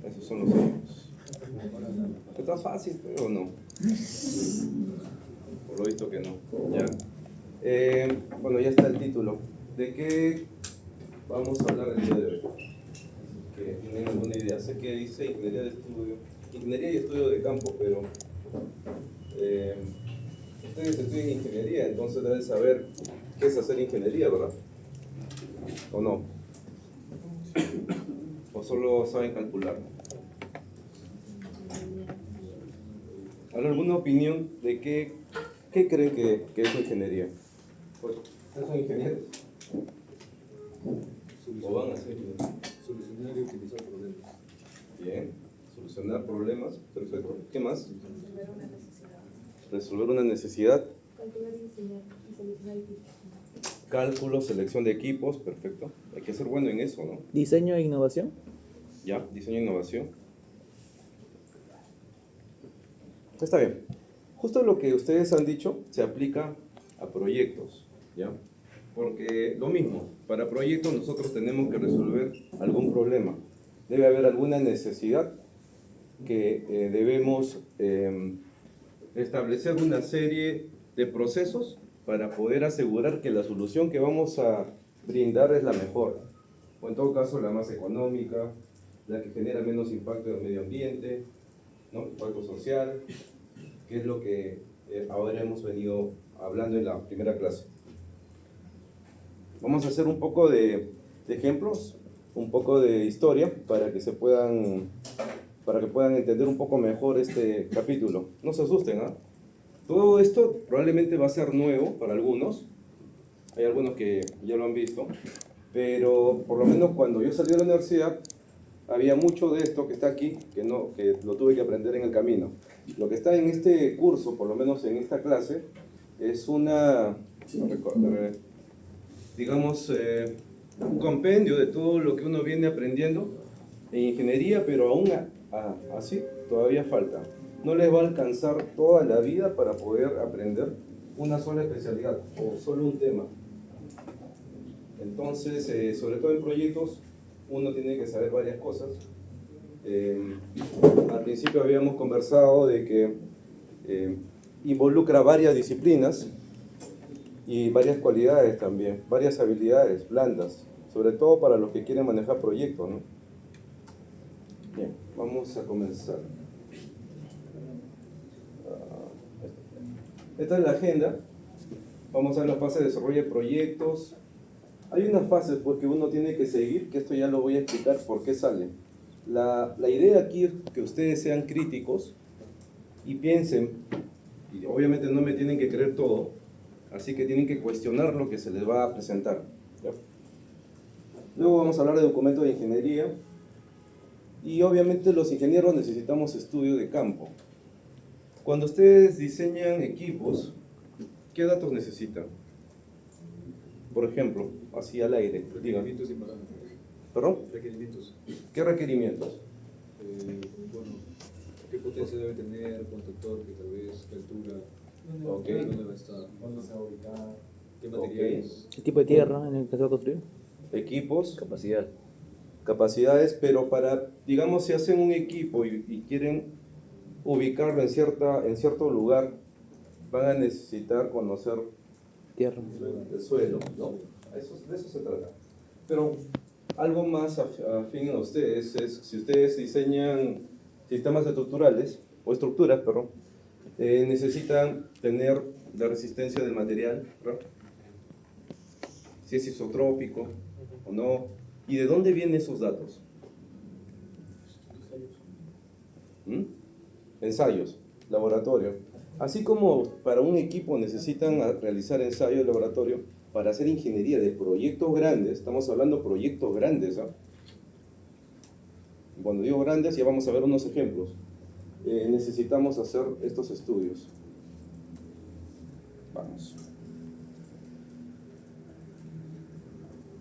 Esos son los ejemplos. ¿Está fácil, pero no? Por lo visto que no. Ya. Bueno, ya está el título. ¿De qué vamos a hablar el día de hoy? Que tienen alguna idea. Sé que dice ingeniería y estudio de campo, pero ustedes estudian ingeniería, entonces deben saber qué es hacer ingeniería, ¿verdad? ¿O no? ¿O solo saben calcular? ¿Alguna opinión de qué creen que es ingeniería? Pues, ¿ustedes son ingenieros? ¿O van a ser ingenieros? Solucionar y utilizar problemas. Bien, solucionar problemas, perfecto. ¿Qué más? Resolver una necesidad. Resolver una necesidad. Calcular y diseñar y solucionar equipos. Cálculo, selección de equipos, perfecto. Hay que ser bueno en eso, ¿no? Diseño e innovación. Ya, diseño e innovación. Está bien. Justo lo que ustedes han dicho se aplica a proyectos, ¿ya? Porque lo mismo, para proyectos nosotros tenemos que resolver algún problema. Debe haber alguna necesidad que debemos establecer una serie de procesos para poder asegurar que la solución que vamos a brindar es la mejor, o en todo caso la más económica, la que genera menos impacto en el medio ambiente, ¿no? Impacto social, que es lo que ahora hemos venido hablando en la primera clase. Vamos a hacer un poco de ejemplos, un poco de historia para que puedan entender un poco mejor este capítulo. No se asusten, ¿ah? Todo esto probablemente va a ser nuevo para algunos. Hay algunos que ya lo han visto, pero por lo menos cuando yo salí de la universidad había mucho de esto que está aquí que lo tuve que aprender en el camino. Lo que está en este curso, por lo menos en esta clase, es digamos, un compendio de todo lo que uno viene aprendiendo en ingeniería, pero aún así todavía falta. No les va a alcanzar toda la vida para poder aprender una sola especialidad o solo un tema. Entonces, sobre todo en proyectos, uno tiene que saber varias cosas. Al principio habíamos conversado de que involucra varias disciplinas y varias cualidades también, varias habilidades blandas, sobre todo para los que quieren manejar proyectos, ¿no? Bien, vamos a comenzar. Esta es la agenda. Vamos a ver la fase de desarrollo de proyectos. Hay unas fases porque uno tiene que seguir, que esto ya lo voy a explicar por qué sale. La idea aquí es que ustedes sean críticos y piensen, y obviamente no me tienen que creer todo, así que tienen que cuestionar lo que se les va a presentar, ¿ya? Luego vamos a hablar de documentos de ingeniería y obviamente los ingenieros necesitamos estudio de campo. Cuando ustedes diseñan equipos, ¿qué datos necesitan? Por ejemplo, así al aire, digan. Requerimientos y parámetros. ¿Perdón? Requerimientos. ¿Qué requerimientos? Bueno, ¿qué potencia debe tener? ¿Cuánto torque, tal vez? ¿Qué altura? Ok. ¿Dónde va a estar? ¿Dónde se va a ubicar? ¿Qué materiales? El tipo de tierra en el que se va a construir. Equipos, Capacidad. capacidades, pero digamos, si hacen un equipo y quieren ubicarlo en cierto lugar, van a necesitar conocer Tierra. el suelo, ¿no? De eso se trata. Pero algo más afín a ustedes es, si ustedes diseñan sistemas estructuras, perdón, necesitan tener la resistencia del material, ¿verdad? Si es isotrópico o no, y de dónde vienen esos datos. Ensayos, laboratorio. Así como para un equipo necesitan realizar ensayos de laboratorio, para hacer ingeniería de proyectos grandes, estamos hablando de proyectos grandes, ¿ah? Cuando digo grandes, ya vamos a ver unos ejemplos. Necesitamos hacer estos estudios. Vamos.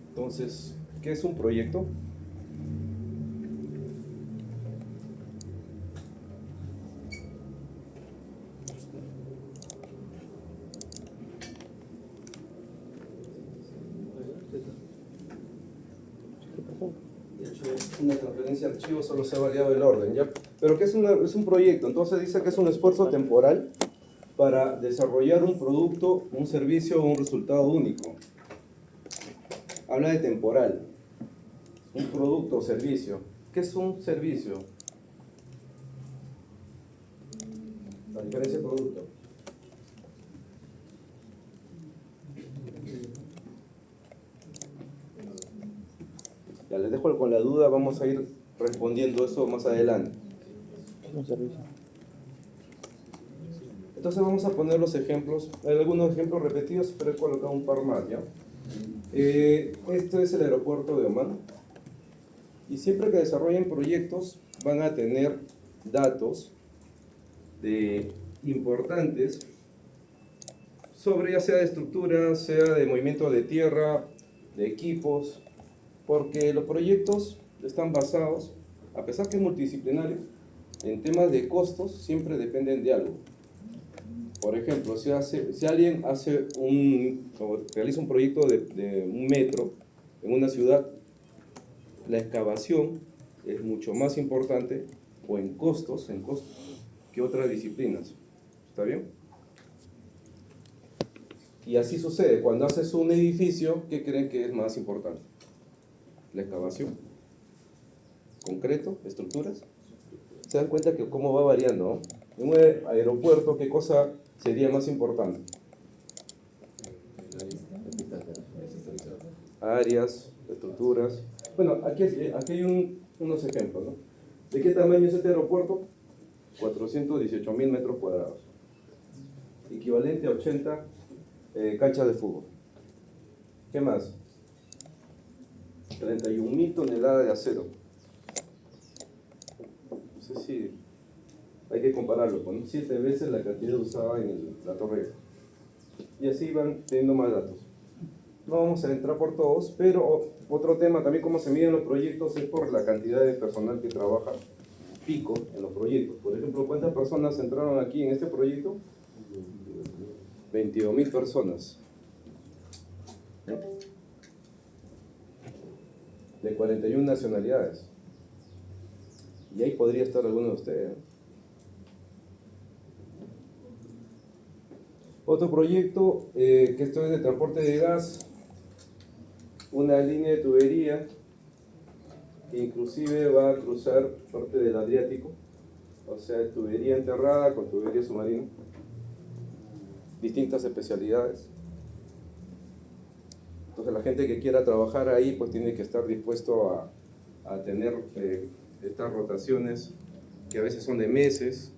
Entonces, ¿qué es un proyecto? una transferencia de archivos, solo se ha variado el orden, ¿ya? Pero que es un proyecto, entonces dice que es un esfuerzo temporal para desarrollar un producto, un servicio o un resultado único. Habla de temporal, un producto o servicio. ¿Qué es un servicio? La diferencia de producto. Ya les dejo con la duda, vamos a ir respondiendo eso más adelante. Un servicio. Entonces vamos a poner los ejemplos. Hay algunos ejemplos repetidos, pero he colocado un par más, ¿ya? Este es el aeropuerto de Oman. Y siempre que desarrollen proyectos van a tener datos importantes sobre ya sea de estructura, sea de movimiento de tierra, de equipos, porque los proyectos están basados, a pesar que es multidisciplinario, en temas de costos siempre dependen de algo. Por ejemplo, si alguien realiza un proyecto de un metro en una ciudad, la excavación es mucho más importante o en costos que otras disciplinas. ¿Está bien? Y así sucede. Cuando haces un edificio, ¿qué creen que es más importante? La excavación, concreto, estructuras. Se dan cuenta que cómo va variando, ¿no? En un aeropuerto, ¿qué cosa sería más importante? Áreas, estructuras. Bueno, aquí hay unos ejemplos, ¿no? ¿De qué tamaño es este aeropuerto? 418.000 metros cuadrados. Equivalente a 80 canchas de fútbol. ¿Qué más? 31.000 toneladas de acero. No sé si hay que compararlo con 7 veces la cantidad usada en la Torre Eiffel. Y así van teniendo más datos. No vamos a entrar por todos, pero otro tema también, cómo se miden los proyectos, es por la cantidad de personal que trabaja pico en los proyectos. Por ejemplo, ¿cuántas personas entraron aquí en este proyecto? 22.000 personas. De 41 nacionalidades. Y ahí podría estar alguno de ustedes, ¿eh? Otro proyecto, que esto es de transporte de gas, una línea de tubería que inclusive va a cruzar parte del Adriático, o sea, tubería enterrada con tubería submarina, distintas especialidades. Entonces la gente que quiera trabajar ahí pues tiene que estar dispuesto a tener estas rotaciones que a veces son de meses,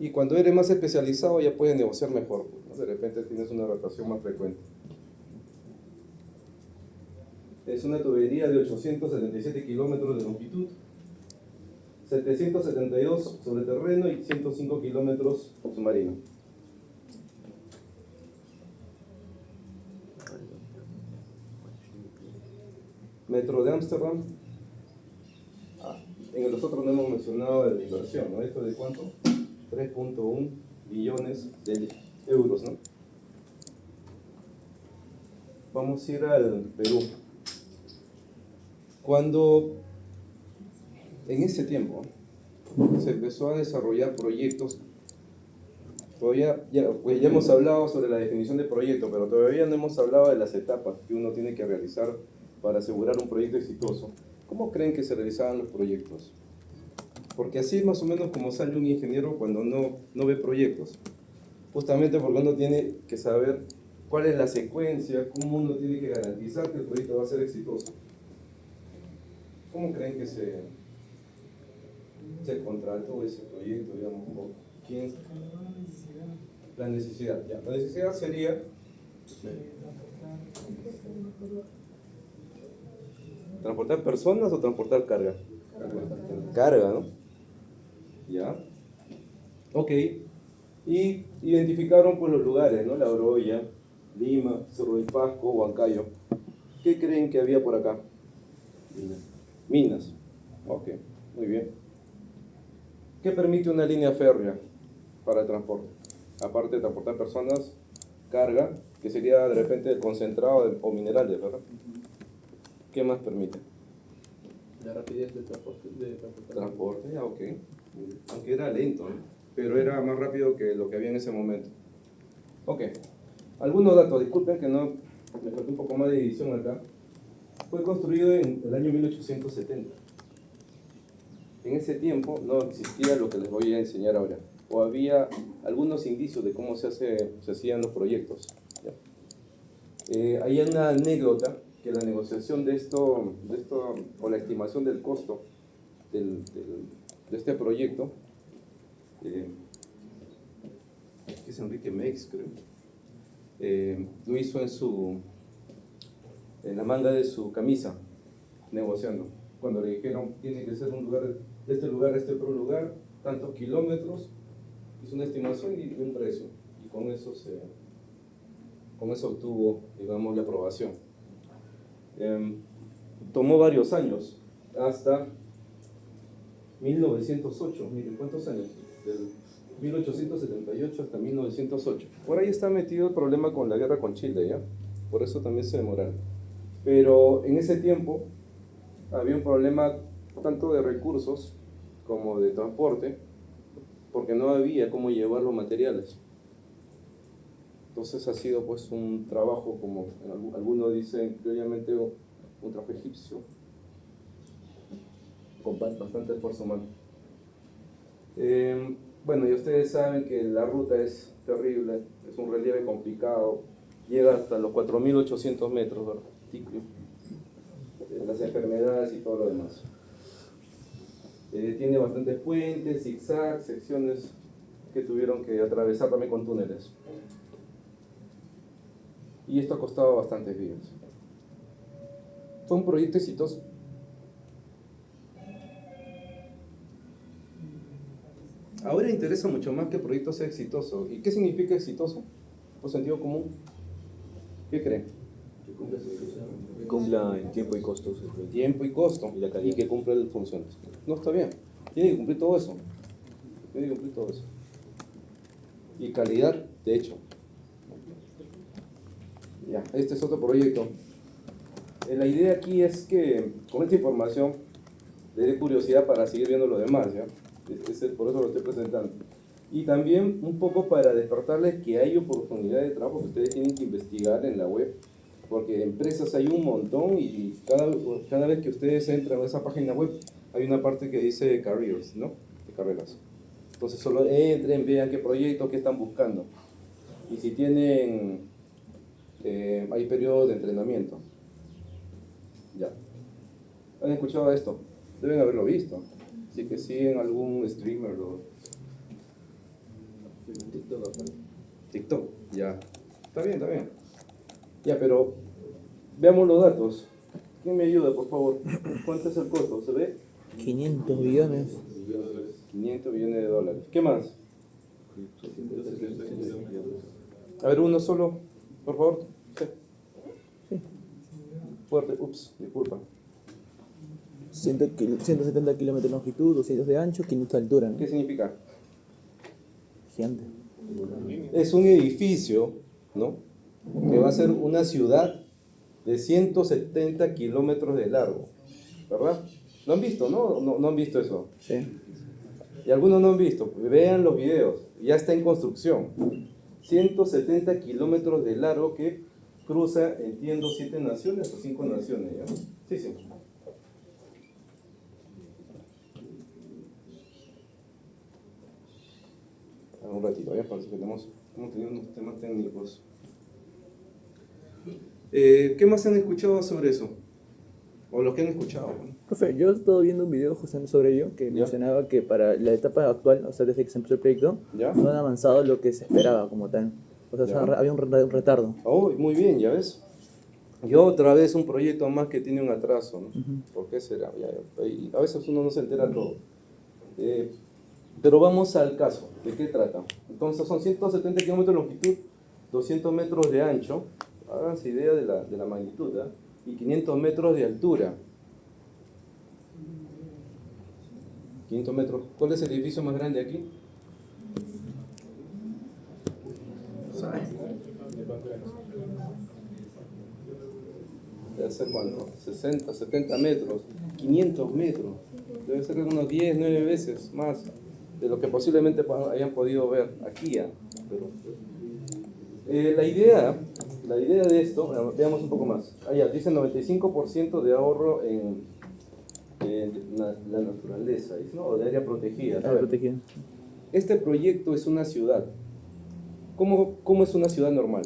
y cuando eres más especializado ya puedes negociar mejor, ¿no? De repente tienes una rotación más frecuente. Es una tubería de 877 kilómetros de longitud, 772 sobre terreno y 105 kilómetros submarino. Metro de Ámsterdam. En los otros no hemos mencionado la inversión, ¿no? ¿Esto de cuánto? 3.1 billones de euros, ¿no? Vamos a ir al Perú. Cuando en ese tiempo se empezó a desarrollar proyectos, todavía pues ya hemos hablado sobre la definición de proyecto, pero todavía no hemos hablado de las etapas que uno tiene que realizar para asegurar un proyecto exitoso. ¿Cómo creen que se realizaban los proyectos? Porque así es más o menos como sale un ingeniero cuando no ve proyectos. Justamente porque uno tiene que saber cuál es la secuencia, cómo uno tiene que garantizar que el proyecto va a ser exitoso. ¿Cómo creen que se contrató ese proyecto, digamos? ¿Quién? La necesidad. Ya. La necesidad sería transportar personas o transportar carga. Carga, ¿no? Ya. Ok. Y identificaron pues los lugares, ¿no? La Oroya, Lima, Cerro del Pasco, Huancayo. ¿Qué creen que había por acá? Minas. Ok, muy bien. ¿Qué permite una línea férrea para el transporte? Aparte de transportar personas, carga, que sería de repente el concentrado o minerales, ¿verdad? ¿Qué más permite? La rapidez de transporte. Transporte, ya, ok. Aunque era lento, ¿no? Pero era más rápido que lo que había en ese momento. Ok. Algunos datos, disculpen que no, me faltó un poco más de edición acá. Fue construido en el año 1870. En ese tiempo no existía lo que les voy a enseñar ahora, o había algunos indicios de cómo se hacían los proyectos. ¿Ya? Hay una anécdota que la negociación de esto, o la estimación del costo de este proyecto, que es Enrique Mex, creo, lo hizo en la manga de su camisa, negociando. Cuando le dijeron, tiene que ser un lugar, de este lugar a este otro lugar, tantos kilómetros, hizo una estimación y un precio. Y con eso obtuvo, digamos, la aprobación. Tomó varios años, hasta 1908, miren, ¿cuántos años? Del 1878 hasta 1908. Por ahí está metido el problema con la guerra con Chile, ¿ya? Por eso también se demoraron. Pero en ese tiempo había un problema tanto de recursos como de transporte, porque no había cómo llevar los materiales. Entonces ha sido pues un trabajo, como algunos dicen criolamente, un trabajo egipcio, con bastante esfuerzo humano. Bueno, y ustedes saben que la ruta es terrible, es un relieve complicado, llega hasta los 4.800 metros de altitud, las enfermedades y todo lo demás. Tiene bastantes puentes, zigzags, secciones que tuvieron que atravesar también con túneles. Y esto ha costado bastantes vidas. Fue un proyecto exitoso. Ahora interesa mucho más que el proyecto sea exitoso. ¿Y qué significa exitoso? Por sentido común. ¿Qué creen? Cumpla en tiempo y costos. Tiempo y costo. Y la calidad. Y que cumpla las funciones. No está bien. Tiene que cumplir todo eso. Tiene que cumplir todo eso. Y calidad, de hecho. Ya, este es otro proyecto. La idea aquí es que con esta información le dé curiosidad para seguir viendo lo demás, ¿ya? Por eso lo estoy presentando. Y también un poco para despertarles que hay oportunidad de trabajo que ustedes tienen que investigar en la web, porque empresas hay un montón y cada vez que ustedes entran a esa página web hay una parte que dice careers, ¿no? De carreras. Entonces solo entren, vean qué proyecto, qué están buscando. Y si tienen, hay periodos de entrenamiento. Ya. ¿Han escuchado esto? Deben haberlo visto. Así que siguen algún streamer o TikTok, ya. Está bien, está bien. Ya, pero veamos los datos. ¿Quién me ayuda, por favor? ¿Cuánto es el costo? ¿Se ve? 500 millones. 500 millones de dólares. ¿Qué más? A ver, uno solo, por favor. Sí. Fuerte, ups, disculpa. 170 kilómetros de longitud, 200 de ancho, 500 de altura, ¿no? ¿Qué significa? Gigante. Es un edificio, ¿no? Que va a ser una ciudad de 170 kilómetros de largo, ¿verdad? ¿Lo han visto, no? No han visto eso. Sí. Y algunos no han visto, vean los videos, ya está en construcción. 170 kilómetros de largo que cruza, entiendo, 7 naciones o 5 naciones, ¿ya? Sí, sí. Un ratito, ya parece que estamos teniendo unos temas técnicos. ¿Qué más han escuchado sobre eso? O los que han escuchado, ¿no? Profe, yo he estado viendo un video justamente sobre ello que mencionaba que para la etapa actual, o sea, desde que se empezó el proyecto, ¿Ya? no han avanzado lo que se esperaba como tal. O sea, ¿Ya? había un retardo. Oh, muy bien, ya ves. Y otra vez un proyecto más que tiene un atraso, ¿no? ¿Por qué será? Y a veces uno no se entera todo. Pero vamos al caso. ¿De qué trata? Entonces son 170 kilómetros de longitud, 200 metros de ancho. Háganse idea de la magnitud, ¿eh? Y 500 metros de altura. 500 metros. ¿Cuál es el edificio más grande aquí? ¿De hace cuánto? 60, 70 metros. 500 metros. Debe ser unos 10, 9 veces más de lo que posiblemente hayan podido ver aquí ya. La idea de esto, veamos un poco más. Allá dice 95% de ahorro en la naturaleza, ¿no? O de área protegida. A ver, protegida. este proyecto es una ciudad. ¿Cómo es una ciudad normal?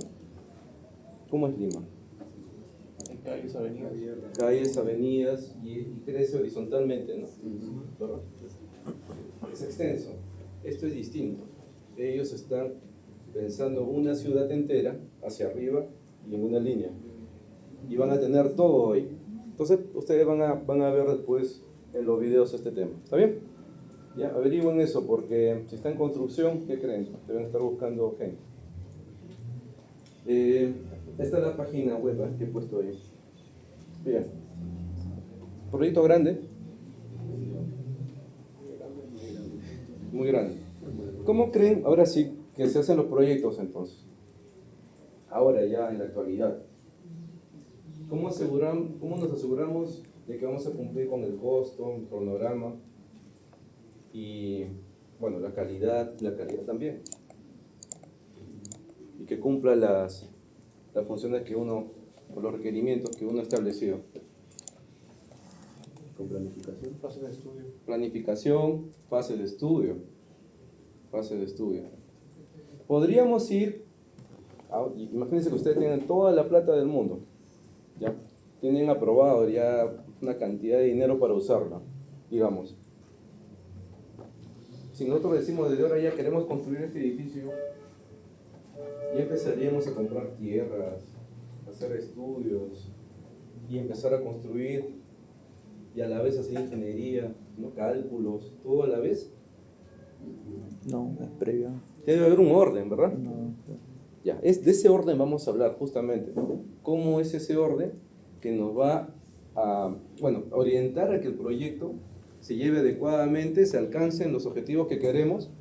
¿Cómo es Lima? Calles, avenidas. Calles, avenidas y crece horizontalmente, ¿no? ¿Verdad? Es extenso. Esto es distinto. Ellos están pensando una ciudad entera hacia arriba y en una línea. Y van a tener todo hoy. Entonces, ustedes van a ver después en los videos este tema. ¿Está bien? Ya, averigüen eso, porque si está en construcción, ¿qué creen? Deben estar buscando gente. Esta es la página web que he puesto ahí. Bien. Proyecto grande. Muy grande. ¿Cómo creen, ahora sí, que se hacen los proyectos entonces? Ahora ya, en la actualidad. ¿Cómo nos aseguramos de que vamos a cumplir con el costo, el cronograma y, bueno, la calidad también? Y que cumpla las funciones que uno, o los requerimientos que uno ha establecido. Con planificación. Fase de estudio. Planificación, fase de estudio. Podríamos ir, imagínense que ustedes tienen toda la plata del mundo, ¿ya? Tienen aprobado ya una cantidad de dinero para usarla, digamos. Si nosotros decimos desde ahora ya queremos construir este edificio, ya empezaríamos a comprar tierras, a hacer estudios y empezar a construir y a la vez hacer ingeniería, ¿no? Cálculos, todo a la vez. No, es previo. Debe haber un orden, ¿verdad? No. Ya, de ese orden vamos a hablar justamente. ¿Cómo es ese orden que nos va a, bueno, orientar a que el proyecto se lleve adecuadamente, se alcancen los objetivos que queremos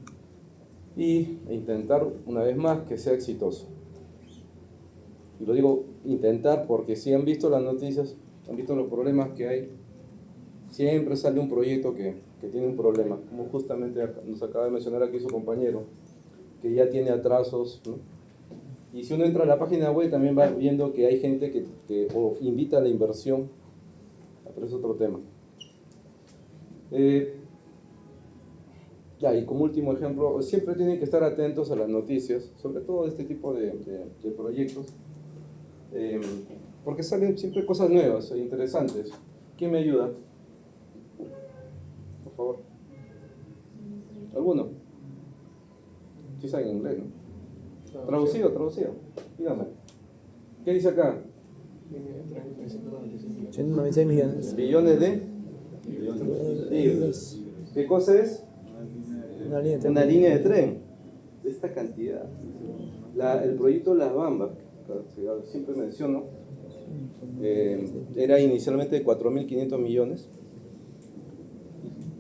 e intentar, una vez más, que sea exitoso? Y lo digo intentar porque si han visto las noticias, han visto los problemas que hay, siempre sale un proyecto que tiene un problema, como justamente nos acaba de mencionar aquí su compañero, que ya tiene atrasos, ¿no? Y si uno entra a la página web también va viendo que hay gente que invita a la inversión, pero es otro tema. Y como último ejemplo, siempre tienen que estar atentos a las noticias, sobre todo de este tipo de proyectos, porque salen siempre cosas nuevas e interesantes. ¿Quién me ayuda? Por favor. ¿Alguno? Sí saben inglés, ¿no? Traducido. Dígame. ¿Qué dice acá? 196 millones. Billones de libras. ¿Qué cosa es? Una línea de tren. De esta cantidad. El proyecto Las Bambas, que siempre menciono, era inicialmente de 4.500 millones.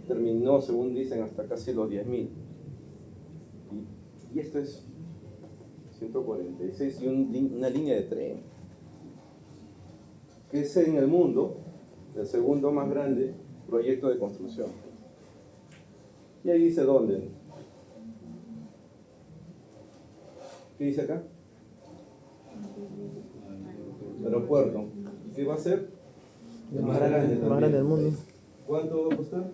Terminó, según dicen, hasta casi los 10.000. Y esto es 146 y una línea de tren, que es en el mundo el segundo más grande proyecto de construcción. Y ahí dice dónde. ¿Qué dice acá? Aeropuerto. ¿Qué va a ser? El más grande también. Más grande del mundo. ¿Cuánto va a costar?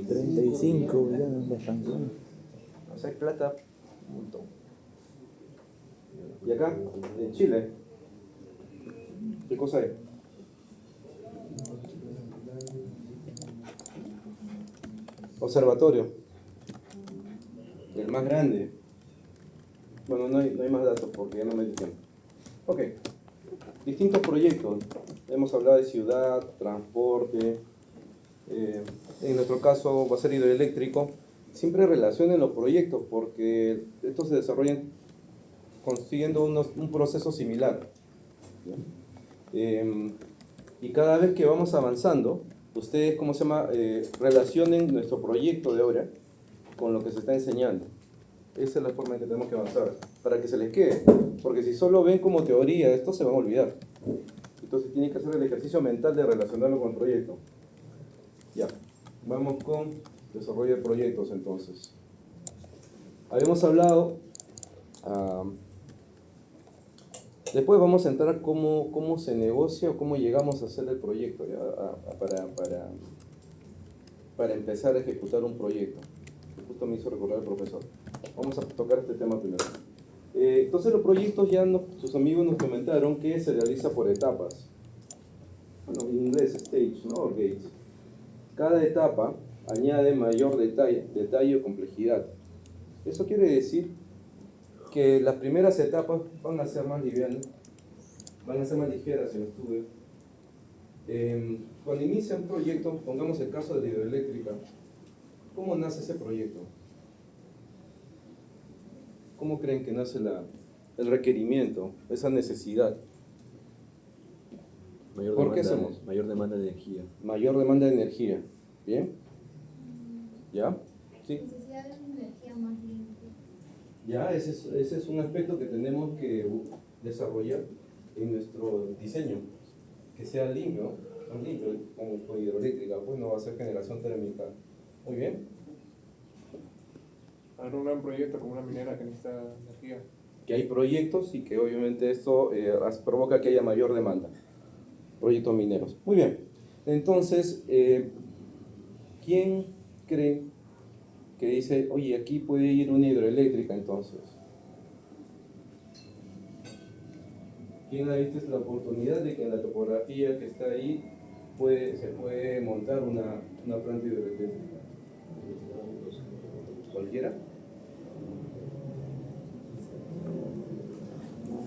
35 millones de expansión. O sea, hay plata un montón. ¿Y acá? En Chile. ¿Qué cosa hay? Observatorio. El más grande. Bueno, no hay más datos porque ya no me di tiempo. Ok. Distintos proyectos. Hemos hablado de ciudad, transporte. En nuestro caso va a ser hidroeléctrico. Siempre relacionen los proyectos porque estos se desarrollan consiguiendo un proceso similar. Y cada vez que vamos avanzando, ustedes, relacionen nuestro proyecto de ahora con lo que se está enseñando. Esa es la forma en que tenemos que avanzar, para que se les quede. Porque si solo ven como teoría, esto se van a olvidar. Entonces tienen que hacer el ejercicio mental de relacionarlo con el proyecto. Vamos con desarrollo de proyectos entonces. Habíamos hablado, después vamos a entrar cómo se negocia o cómo llegamos a hacer el proyecto ya, para empezar a ejecutar un proyecto. Justo me hizo recordar el profesor. Vamos a tocar este tema primero. Entonces los proyectos sus amigos nos comentaron que se realiza por etapas. Bueno, en inglés stage, ¿no? O gates. Cada etapa añade mayor detalle o complejidad. Eso quiere decir que las primeras etapas van a ser más livianas, van a ser más ligeras en el estudio. Cuando inicia un proyecto, pongamos el caso de la hidroeléctrica, ¿cómo nace ese proyecto? ¿Cómo creen que nace el requerimiento, esa necesidad? ¿Por qué hacemos? Mayor demanda de energía. Mayor demanda de energía. ¿Bien? ¿Ya? ¿Sí? Necesidad de una energía más limpia. Ya, ese es un aspecto que tenemos que desarrollar en nuestro diseño, que sea limpio, más limpio, con hidroeléctrica, pues no va a ser generación térmica. Muy bien. Un gran proyecto como una minera que necesita energía. Que hay proyectos y que obviamente esto provoca que haya mayor demanda. Proyectos mineros. Muy bien. Entonces, ¿quién cree que dice, oye, aquí puede ir una hidroeléctrica entonces? ¿Quién ha visto la oportunidad de que en la topografía que está ahí se puede montar una planta hidroeléctrica? ¿Cualquiera?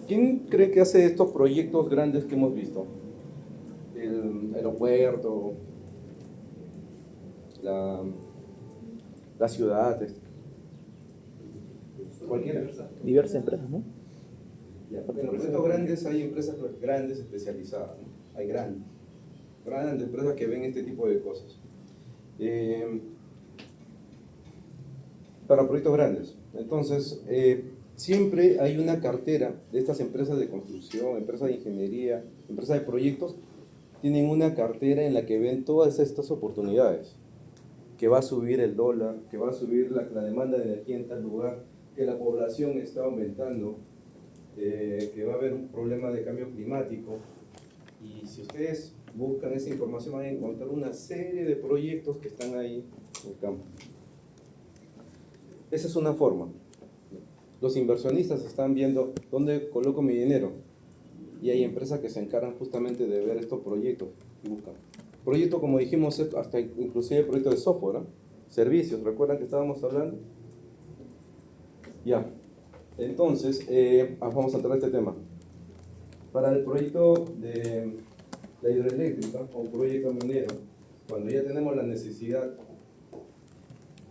¿Quién cree que hace estos proyectos grandes que hemos visto? El aeropuerto, la ciudad, cualquiera. Diversas empresas, ¿no? Ya, porque en los proyectos grandes hay empresas grandes especializadas, ¿no? Hay grandes empresas que ven este tipo de cosas. Para proyectos grandes. Entonces, siempre hay una cartera de estas empresas de construcción, empresas de ingeniería, empresas de proyectos, tienen una cartera en la que ven todas estas oportunidades, que va a subir el dólar, que va a subir la demanda de energía en tal lugar, que la población está aumentando, que va a haber un problema de cambio climático. Y si ustedes buscan esa información van a encontrar una serie de proyectos que están ahí en el campo. Esa es una forma. Los inversionistas están viendo dónde coloco mi dinero y hay empresas que se encargan justamente de ver estos proyectos y buscan. Proyectos, como dijimos, hasta inclusive proyectos de software, ¿no? Servicios, ¿recuerdan que estábamos hablando? Ya. Entonces, vamos a entrar a este tema. Para el proyecto de la hidroeléctrica o un proyecto minero, cuando ya tenemos la necesidad,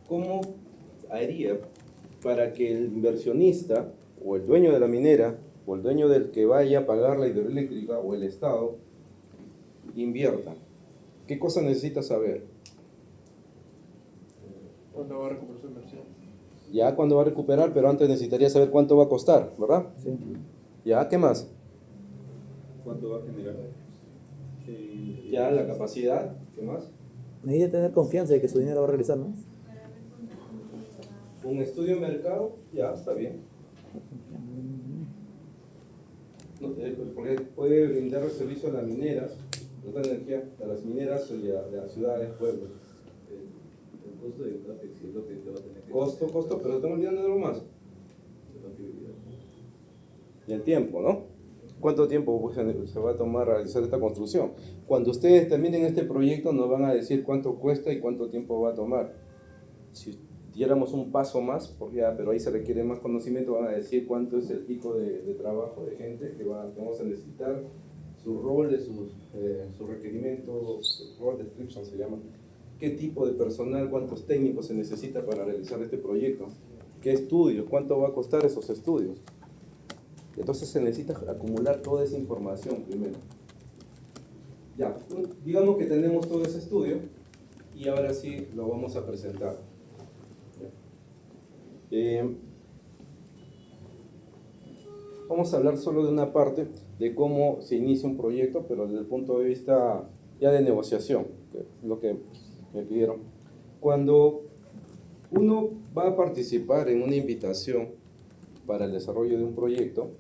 ¿cómo haría para que el inversionista o el dueño de la minera o el dueño del que vaya a pagar la hidroeléctrica o el Estado invierta? ¿Qué cosa necesita saber? ¿Cuándo va a recuperar su inversión? Ya cuándo va a recuperar, pero antes necesitaría saber cuánto va a costar, ¿verdad? Sí. Ya, ¿qué más? ¿Cuánto va a generar? Ya, la capacidad, ¿qué más? Necesita tener confianza de que su dinero va a regresar, ¿no? Un estudio de mercado, ya, está bien. No, porque puede brindar el servicio a las mineras, no energía, a las mineras y a las ciudades, pueblos. El costo de CAPEX es lo que te va a tener que Costo, pero estamos olvidando de algo más. Y el tiempo, ¿no? ¿Cuánto tiempo pues, se va a tomar realizar esta construcción? Cuando ustedes terminen este proyecto nos van a decir cuánto cuesta y cuánto tiempo va a tomar. Si diéramos un paso más, porque pero ahí se requiere más conocimiento, van a decir cuánto es el pico de trabajo de gente que vamos a necesitar, sus roles, sus requerimientos, role description se llama, qué tipo de personal, cuántos técnicos se necesita para realizar este proyecto, qué estudios, cuánto va a costar esos estudios. Entonces se necesita acumular toda esa información primero. Ya, digamos que tenemos todo ese estudio y ahora sí lo vamos a presentar. Vamos a hablar solo de una parte de cómo se inicia un proyecto, pero desde el punto de vista ya de negociación, que es lo que me pidieron. Cuando uno va a participar en una invitación para el desarrollo de un proyecto,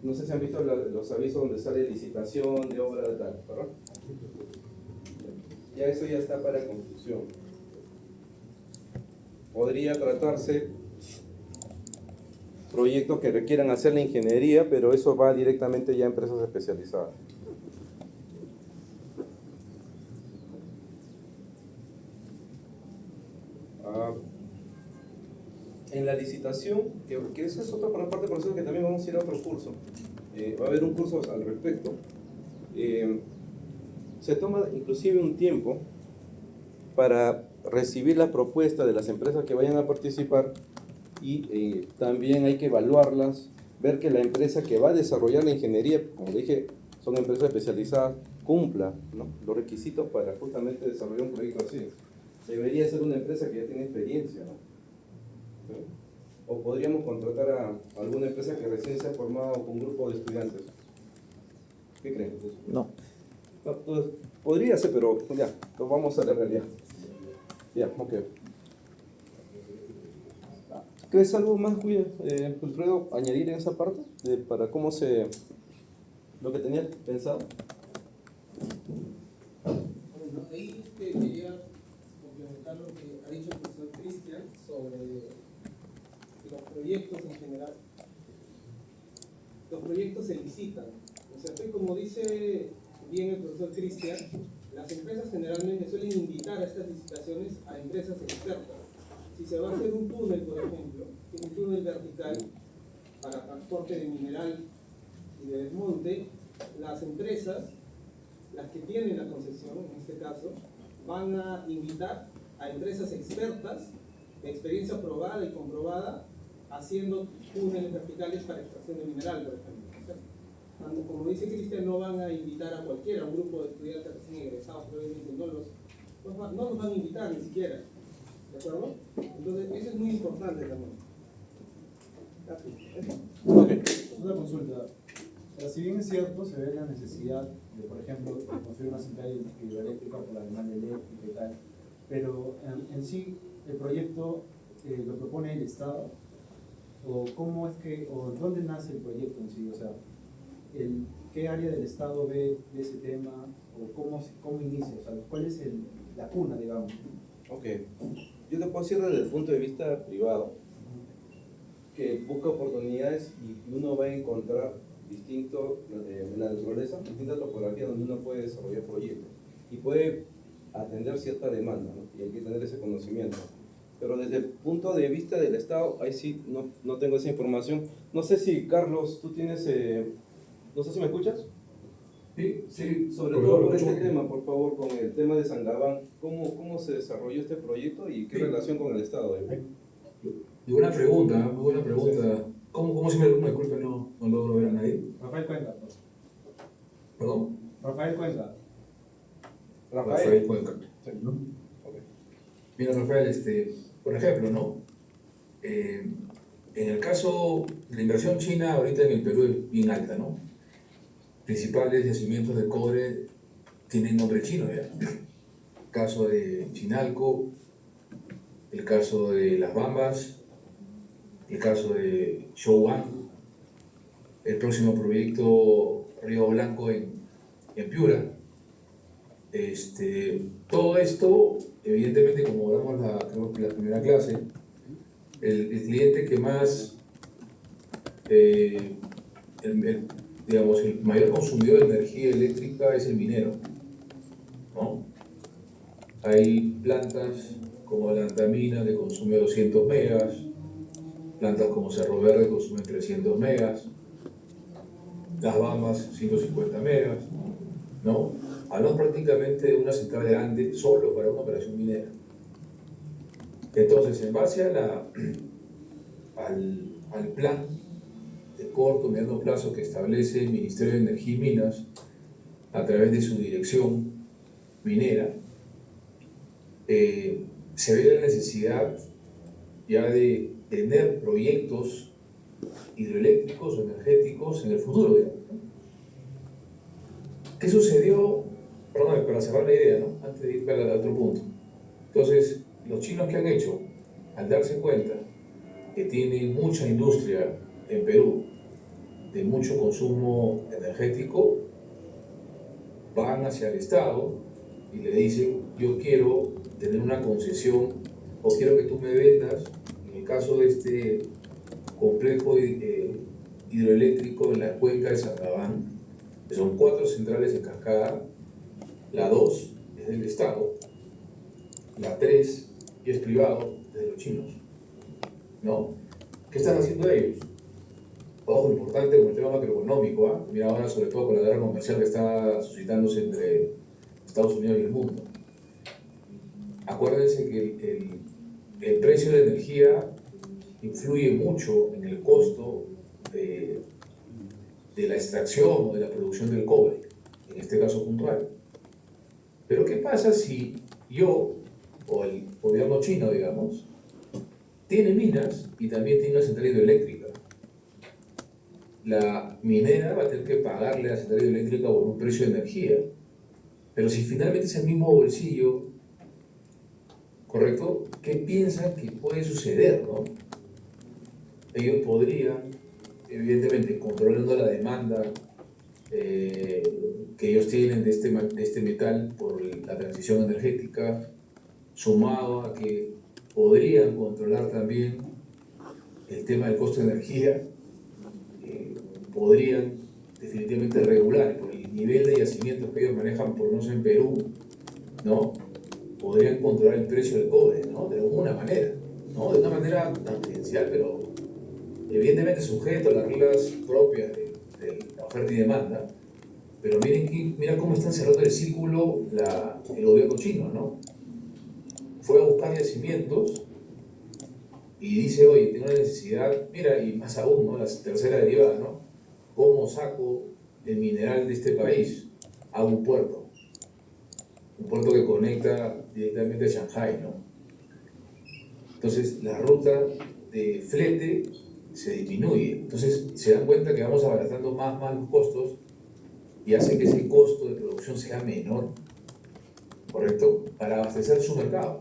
no sé si han visto los avisos donde sale licitación de obra de tal, ¿verdad? Ya eso ya está para conclusión. Podría tratarse proyectos que requieran hacer la ingeniería, pero eso va directamente ya a empresas especializadas. En la licitación, que esa es otra parte del proceso que también vamos a ir a otro curso, va a haber un curso al respecto. Se toma inclusive un tiempo para recibir la propuesta de las empresas que vayan a participar y también hay que evaluarlas, ver que la empresa que va a desarrollar la ingeniería, como dije, son empresas especializadas, cumpla, ¿no?, los requisitos para justamente desarrollar un proyecto así. Debería ser una empresa que ya tiene experiencia, ¿no? ¿Sí? O podríamos contratar a alguna empresa que recién se ha formado con un grupo de estudiantes. ¿Qué creen? No. No, pues, podría ser, pero ya, lo vamos a la realidad. Ya, ok. ¿Crees algo más, Wilfredo, añadir en esa parte? Para cómo lo que tenías pensado. Bueno, ahí quería complementar lo que ha dicho el profesor Cristian sobre los proyectos en general. Los proyectos se licitan. O sea, que como dice bien el profesor Cristian, las empresas generalmente suelen invitar a estas licitaciones a empresas expertas. Si se va a hacer un túnel, por ejemplo, un túnel vertical para transporte de mineral y de desmonte, las empresas, las que tienen la concesión, en este caso, van a invitar a empresas expertas, de experiencia probada y comprobada, haciendo túneles verticales para extracción de mineral, por ejemplo. Como dice Cristian, no van a invitar a cualquiera, a un grupo de estudiantes recién egresados, probablemente no los van a invitar ni siquiera. ¿De acuerdo? Entonces, eso es muy importante también. Una consulta. O sea, si bien es cierto, se ve la necesidad de, por ejemplo, construir una central hidroeléctrica por la demanda eléctrica y tal, pero en sí, el proyecto lo propone el Estado, o cómo es que, o dónde nace el proyecto en sí, o sea, qué área del Estado ve ese tema, o cómo inicia, o sea, cuál es la cuna, digamos. Ok. Yo te puedo decir desde el punto de vista privado, que busca oportunidades y uno va a encontrar en la naturaleza, distintas topografías donde uno puede desarrollar proyectos y puede atender cierta demanda, ¿no? Y hay que tener ese conocimiento. Pero desde el punto de vista del Estado, ahí sí no tengo esa información. No sé si, Carlos, tú tienes, no sé si me escuchas. Sí, Sobre todo por este tema, por favor, con el tema de Sangabán, ¿cómo se desarrolló este proyecto y qué relación con el Estado? Y buena pregunta, muy buena pregunta. ¿Cómo si me disculpe, no logro ver a nadie? Rafael Cuenca. ¿Perdón? Rafael Cuenca. Rafael Cuenca. Sí. Okay. Mira, Rafael, por ejemplo, ¿no? En el caso de la inversión china, ahorita en el Perú es bien alta, ¿no? Principales yacimientos de cobre tienen nombre chino ya. El caso de Chinalco, el caso de Las Bambas, el caso de Shouwan, el próximo proyecto Río Blanco en Piura. Todo esto, evidentemente, como damos la primera clase, el cliente que más, digamos, el mayor consumidor de energía eléctrica es el minero, ¿no? Hay plantas como la Antamina que consume 200 megas, plantas como Cerro Verde consumen 300 megas, Las Bambas 150 megas, ¿no? Hablamos prácticamente de una central grande solo para una operación minera. Entonces, en base al plan de corto y mediano plazo que establece el Ministerio de Energía y Minas a través de su dirección minera, se ve la necesidad ya de tener proyectos hidroeléctricos o energéticos en el futuro, digamos. ¿Qué sucedió perdón, para cerrar la idea, ¿no? Antes de ir al otro punto. Entonces, los chinos, ¿qué han hecho? Al darse cuenta que tienen mucha industria en Perú, de mucho consumo energético, van hacia el Estado y le dicen, yo quiero tener una concesión o quiero que tú me vendas, en el caso de este complejo hidroeléctrico en la cuenca de Sangabán, que son 4 centrales en cascada, la 2 es del Estado, la 3 y es privado, es de los chinos, ¿no? ¿Qué están haciendo ellos? Ojo, importante con el tema macroeconómico, ¿eh? Mira ahora sobre todo con la guerra comercial que está suscitándose entre Estados Unidos y el mundo. Acuérdense que el precio de la energía influye mucho en el costo de la extracción o de la producción del cobre, en este caso puntual. Pero ¿qué pasa si yo, o el gobierno chino, digamos, tiene minas y también tiene una central hidroeléctrica? La minera va a tener que pagarle a la central hidroeléctrica por un precio de energía. Pero si finalmente es el mismo bolsillo, ¿correcto? ¿Qué piensan que puede suceder, no? Ellos podrían, evidentemente, controlando la demanda que ellos tienen de este metal por la transición energética, sumado a que podrían controlar también el tema del costo de energía, podrían definitivamente regular por el nivel de yacimientos que ellos manejan, por no sé, en Perú, ¿no? Podrían controlar el precio del cobre, ¿no? De alguna manera, ¿no? De una manera tangencial, pero evidentemente sujeto a las reglas propias de la oferta y demanda. Pero mira cómo está cerrando el círculo el gobierno chino, ¿no? Fue a buscar yacimientos y dice, oye, tengo una necesidad, mira, y más aún, ¿no? La tercera derivada, ¿no? ¿Cómo saco el mineral de este país a un puerto? Un puerto que conecta directamente a Shanghái, ¿no? Entonces, la ruta de flete se disminuye. Entonces, se dan cuenta que vamos abaratando más los costos y hace que ese costo de producción sea menor, ¿correcto? Para abastecer su mercado.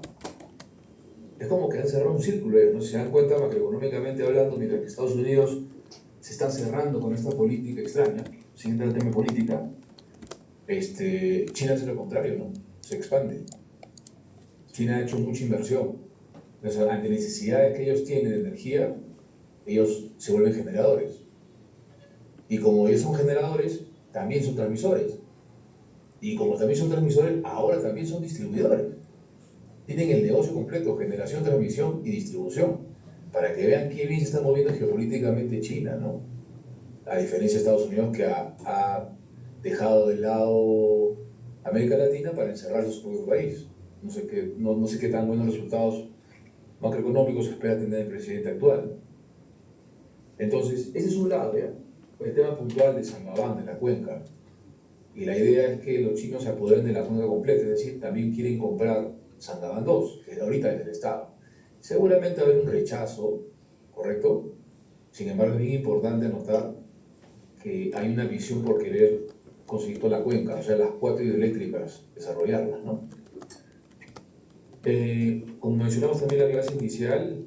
Es como que han cerrado un círculo, ¿no? Se dan cuenta macroeconómicamente hablando, mientras que Estados Unidos se está cerrando con esta política extraña, sin entrar en el tema de política, China hace lo contrario, ¿no? Se expande. China ha hecho mucha inversión. Entonces, ante necesidades que ellos tienen de energía, ellos se vuelven generadores. Y como ellos son generadores, también son transmisores. Y como también son transmisores, ahora también son distribuidores. Tienen el negocio completo, generación, transmisión y distribución, para que vean qué bien se está moviendo geopolíticamente China, ¿no? A diferencia de Estados Unidos, que ha dejado de lado América Latina para encerrarse en su propio país. No sé qué tan buenos resultados macroeconómicos espera tener el presidente actual. Entonces, ese es un lado, ¿ya? El tema puntual de Sangabán, de la cuenca. Y la idea es que los chinos se apoderen de la cuenca completa, es decir, también quieren comprar Sangabán 2, que ahorita es del Estado. Seguramente va a haber un rechazo, ¿correcto? Sin embargo, es bien importante anotar que hay una visión por querer conseguir toda la cuenca, o sea, las 4 hidroeléctricas, desarrollarlas, ¿no? Como mencionamos también en la clase inicial,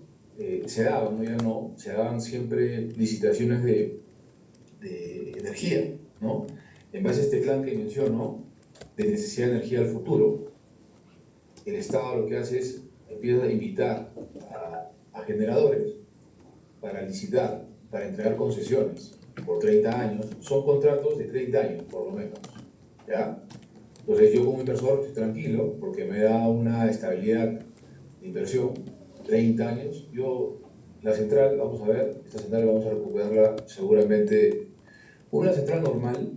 se daban, ¿no? Ya no, se daban siempre licitaciones de energía, ¿no? En base a este plan que menciono, de necesidad de energía al futuro, el Estado lo que hace es empieza a invitar a generadores para licitar, para entregar concesiones por 30 años. Son contratos de 30 años, por lo menos, ¿ya? Entonces yo como inversor estoy tranquilo porque me da una estabilidad de inversión, 30 años. La central, vamos a ver, esta central vamos a recuperarla seguramente. Una central normal,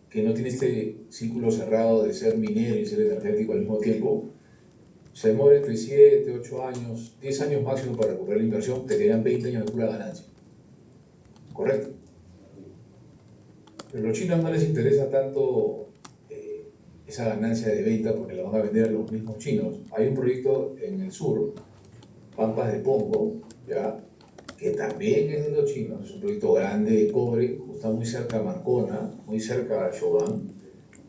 que no tiene este círculo cerrado de ser minero y ser energético al mismo tiempo, se demora entre 7, 8 años, 10 años máximo para recuperar la inversión, te quedan 20 años de pura ganancia. ¿Correcto? Pero a los chinos no les interesa tanto esa ganancia de venta porque la van a vender a los mismos chinos. Hay un proyecto en el sur, Pampas de Pongo, ¿ya? Que también es de los chinos, es un proyecto grande de cobre, está muy cerca a Marcona, muy cerca a Chauvin,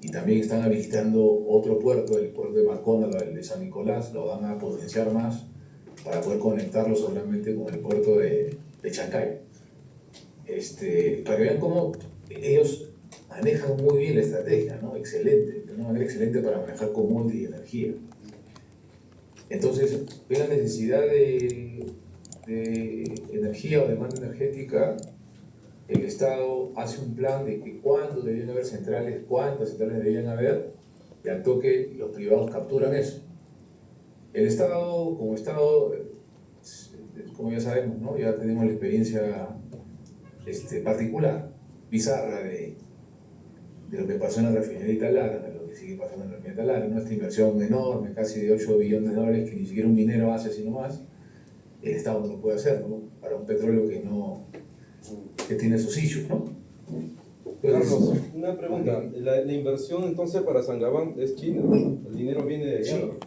y también están habilitando otro puerto, el puerto de Macóndalo, el de San Nicolás, lo van a potenciar más para poder conectarlo solamente con el puerto de Chancay. Para que vean cómo ellos manejan muy bien la estrategia, ¿no? Excelente, de una manera excelente para manejar commodities y energía. Entonces, ven la necesidad de energía o demanda energética. El Estado hace un plan de que cuándo deberían haber centrales, cuántas centrales deberían haber, y al toque los privados capturan eso. El Estado, como ya sabemos, ¿no? Ya tenemos la experiencia particular, bizarra de lo que pasó en la refinería de Talara, de lo que sigue pasando en la refinería de Talara, nuestra inversión enorme, casi de 8 billones de dólares, que ni siquiera un minero hace sino más. El Estado no lo puede hacer, ¿no? Para un petróleo que tiene sus issues, ¿no? Carlos, una pregunta. La inversión entonces para Sangabán es China, el dinero viene de allá, Sí. ¿no?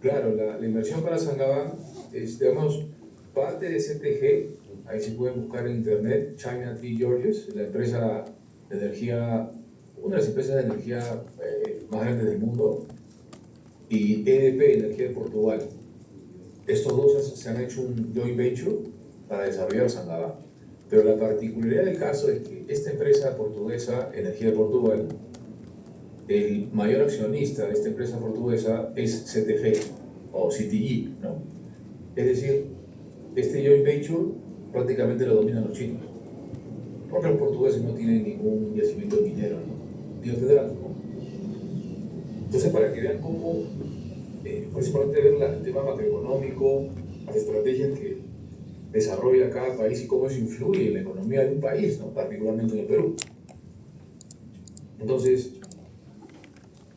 Claro, la inversión para Sangabán es, digamos, parte de CTG, ahí se pueden buscar en internet, China Three Gorges, la empresa de energía, una de las empresas de energía más grandes del mundo, y EDP, Energía de Portugal. Estos dos se han hecho un joint venture para desarrollar Sangabán. Pero la particularidad del caso es que esta empresa portuguesa, Energía de Portugal, el mayor accionista de esta empresa portuguesa es CTG o CTG, ¿no? Es decir, este joint venture prácticamente lo dominan los chinos, porque los portugueses no tienen ningún yacimiento minero, ¿no? Dios tendrán, ¿no? Entonces, para que vean cómo es importante ver el tema macroeconómico, las estrategias que desarrolla cada país y cómo eso influye en la economía de un país, ¿no? Particularmente en el Perú. Entonces,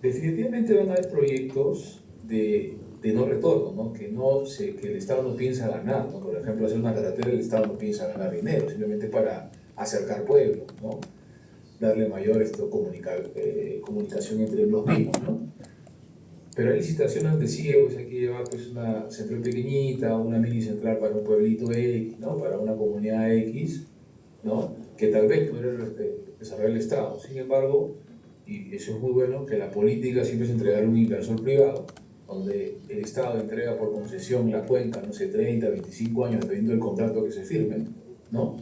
definitivamente van a haber proyectos de no retorno, ¿no? Que el Estado no piensa ganar, ¿no? Por ejemplo, hacer una carretera, el Estado no piensa ganar dinero, simplemente para acercar pueblos, ¿no? Darle mayor comunicación entre los mismos, ¿no? Pero hay licitaciones donde sí, pues hay que llevar pues, una central pequeñita, una mini central para un pueblito X, ¿no? Para una comunidad X, ¿no? Que tal vez pudiera desarrollar el Estado. Sin embargo, y eso es muy bueno, que la política siempre es entregar a un inversor privado, donde el Estado entrega por concesión la cuenca, no sé, 30, 25 años, dependiendo del contrato que se firme, ¿no?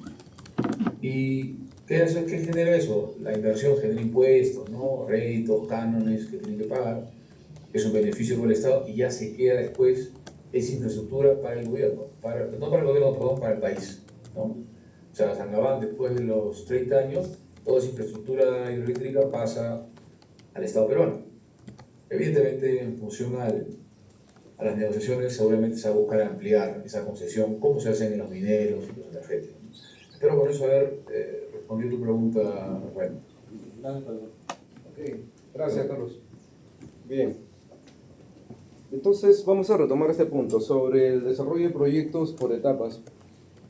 ¿Y qué genera eso? La inversión genera impuestos, ¿no? Réditos, cánones que tienen que pagar. Es un beneficio para el Estado y ya se queda después esa infraestructura para el gobierno, no para el gobierno, perdón, para el país, ¿no? O sea, Sangabán, después de los 30 años, toda esa infraestructura hidroeléctrica pasa al Estado peruano. Evidentemente, en función a las negociaciones, seguramente se va a buscar ampliar esa concesión, como se hacen en los mineros y los energéticos. Espero con eso haber respondido tu pregunta, Rafael. Ok, gracias, Carlos. Bien. Entonces, vamos a retomar este punto sobre el desarrollo de proyectos por etapas.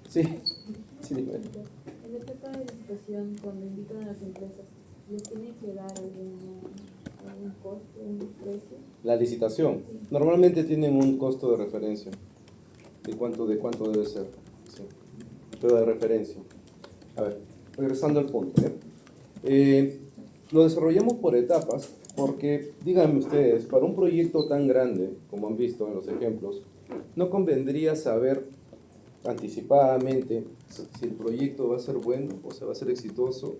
Sí, dime. En la etapa de licitación, cuando invitan a las empresas, ¿les tienen que dar algún costo, un precio? La licitación. Normalmente tienen un costo de referencia. ¿De cuánto debe ser? Sí. Pero de referencia. A ver, regresando al punto. Lo desarrollamos por etapas porque, díganme ustedes, para un proyecto tan grande, como han visto en los ejemplos, ¿no convendría saber anticipadamente si el proyecto va a ser bueno o se va a ser exitoso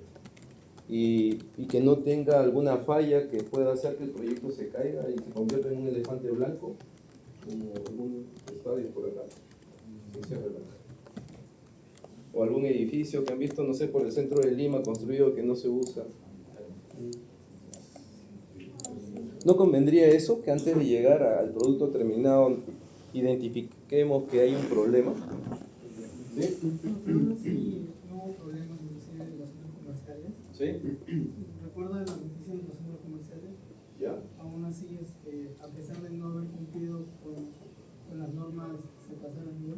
y que no tenga alguna falla que pueda hacer que el proyecto se caiga y se convierta en un elefante blanco, como algún estadio por acá, o algún edificio que han visto, no sé, por el centro de Lima construido que no se usa? ¿No convendría eso, que antes de llegar al producto terminado identifiquemos que hay un problema? ¿Sí? Sí, no hubo problemas inclusive en los centros comerciales. ¿Sí? Recuerdo de la noticia de los centros comerciales, ¿Ya? aún así, a pesar de no haber cumplido con las normas, se pasaron bien.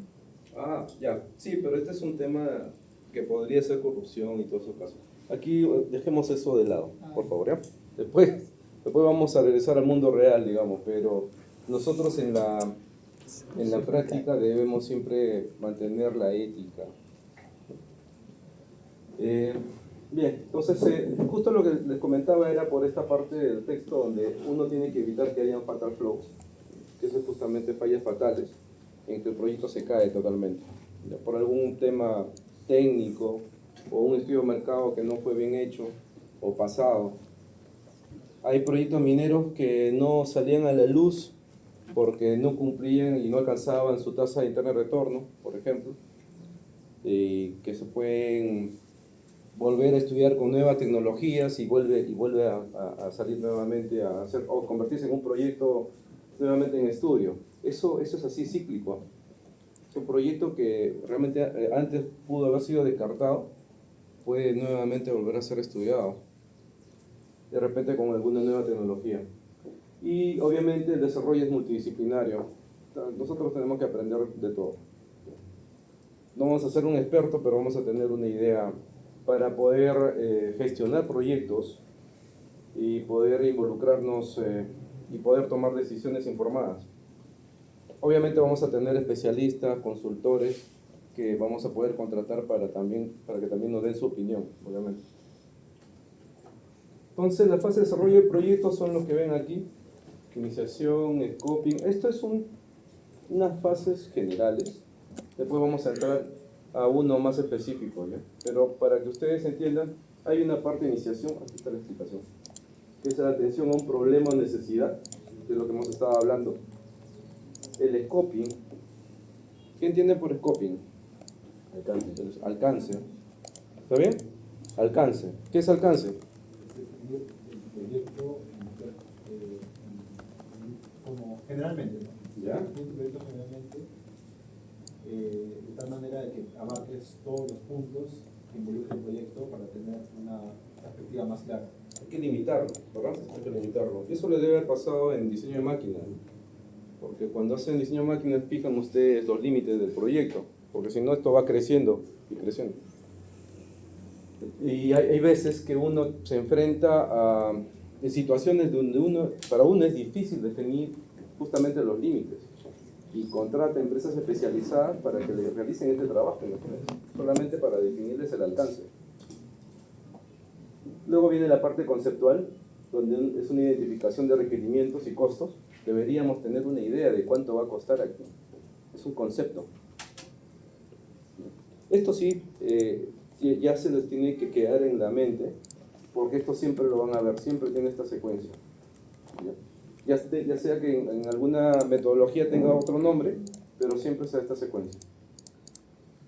Ah, ya. Sí, pero este es un tema que podría ser corrupción y todos esos casos. Aquí dejemos eso de lado, por favor, ¿ya? Después vamos a regresar al mundo real, digamos, pero nosotros en la práctica debemos siempre mantener la ética. Bien, entonces justo lo que les comentaba era por esta parte del texto donde uno tiene que evitar que hayan fatal flows, que eso es justamente fallas fatales, en que el proyecto se cae totalmente, ¿ya? Por algún tema técnico o un estudio de mercado que no fue bien hecho o pasado. Hay proyectos mineros que no salían a la luz porque no cumplían y no alcanzaban su tasa de interna de retorno, por ejemplo, y que se pueden volver a estudiar con nuevas tecnologías y vuelve a salir nuevamente a hacer o convertirse en un proyecto nuevamente en estudio. Eso es así cíclico. Es un proyecto que realmente antes pudo haber sido descartado, puede nuevamente volver a ser estudiado, de repente con alguna nueva tecnología. Y obviamente el desarrollo es multidisciplinario. Nosotros tenemos que aprender de todo. No vamos a ser un experto, pero vamos a tener una idea para poder gestionar proyectos y poder involucrarnos y poder tomar decisiones informadas. Obviamente vamos a tener especialistas, consultores que vamos a poder contratar para que también nos den su opinión, obviamente. Entonces, la fase de desarrollo de proyectos son los que ven aquí: iniciación, scoping. Esto es unas fases generales. Después vamos a entrar a uno más específico, ¿ya? Pero para que ustedes entiendan, hay una parte de iniciación, aquí está la explicación, que es la atención a un problema o necesidad, de lo que hemos estado hablando. El scoping, ¿qué entienden por scoping? Alcance. ¿Está bien? Alcance. ¿Qué es alcance? Definir el proyecto como generalmente, ¿no? ¿Ya? Definir tu proyecto generalmente de tal manera de que abarques todos los puntos que involucra el proyecto para tener una perspectiva más clara. Hay que limitarlo, ¿verdad? Hay que limitarlo. Y eso le debe haber pasado en diseño de máquina, ¿no? Porque cuando hacen diseño de máquina fijan ustedes los límites del proyecto, porque si no esto va creciendo y creciendo. Y hay veces que uno se enfrenta a situaciones donde para uno es difícil definir justamente los límites y contrata empresas especializadas para que le realicen este trabajo, ¿no? Solamente para definirles el alcance. Luego viene la parte conceptual, donde es una identificación de requerimientos y costos. Deberíamos tener una idea de cuánto va a costar aquí. Es un concepto. Esto sí, ya se les tiene que quedar en la mente, porque esto siempre lo van a ver, siempre tiene esta secuencia. Ya sea que en alguna metodología tenga otro nombre, pero siempre sea esta secuencia.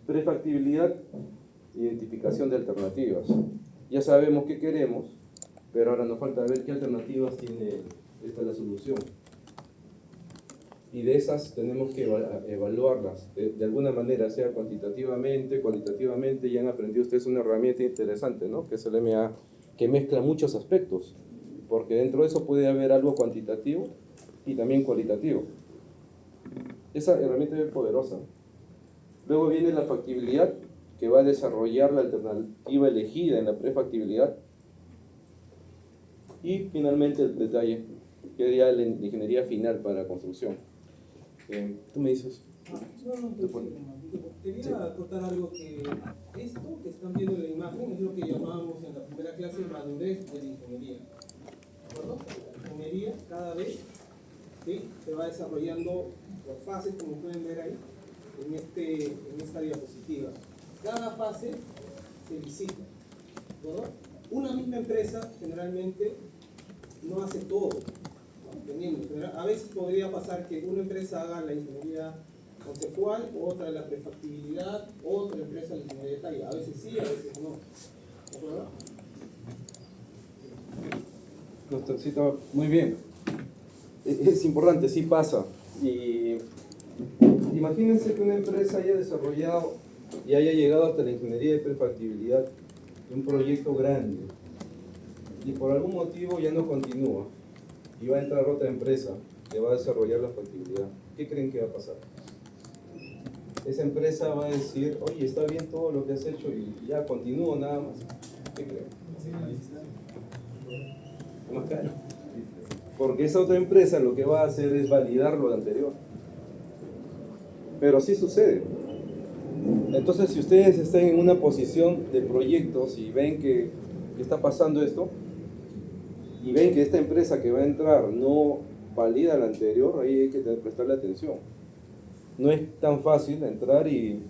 Prefactibilidad, identificación de alternativas. Ya sabemos qué queremos, pero ahora nos falta ver qué alternativas tiene la solución. Y de esas tenemos que evaluarlas de alguna manera, sea cuantitativamente, cualitativamente. Ya han aprendido ustedes una herramienta interesante, ¿no? Que es el MA, que mezcla muchos aspectos, porque dentro de eso puede haber algo cuantitativo y también cualitativo. Esa herramienta es poderosa. Luego viene la factibilidad, que va a desarrollar la alternativa elegida en la prefactibilidad. Y finalmente el detalle, que sería la ingeniería final para la construcción. ¿Tú me dices? Quería acotar algo que esto que están viendo en la imagen es lo que llamábamos en la primera clase madurez de la ingeniería. ¿De acuerdo? La ingeniería cada vez, ¿sí?, se va desarrollando por fases, como pueden ver ahí, en esta diapositiva. Cada fase se licita. ¿De acuerdo? Una misma empresa generalmente no hace todo. A veces podría pasar que una empresa haga la ingeniería conceptual, otra la prefactibilidad, otra empresa la ingeniería de detalle. A veces sí, a veces no. Doctorcito, muy bien. Es importante, sí pasa. Y imagínense que una empresa haya desarrollado y haya llegado hasta la ingeniería de prefactibilidad de un proyecto grande y por algún motivo ya no continúa y va a entrar otra empresa que va a desarrollar la factibilidad. ¿Qué creen que va a pasar? Esa empresa va a decir, oye, está bien todo lo que has hecho y ya continúo nada más. ¿Qué creen? Más caro. Porque esa otra empresa lo que va a hacer es validar lo anterior. Pero sí sucede. Entonces, si ustedes están en una posición de proyectos y ven que está pasando esto, y ven que esta empresa que va a entrar no valida la anterior, ahí hay que prestarle atención. No es tan fácil entrar y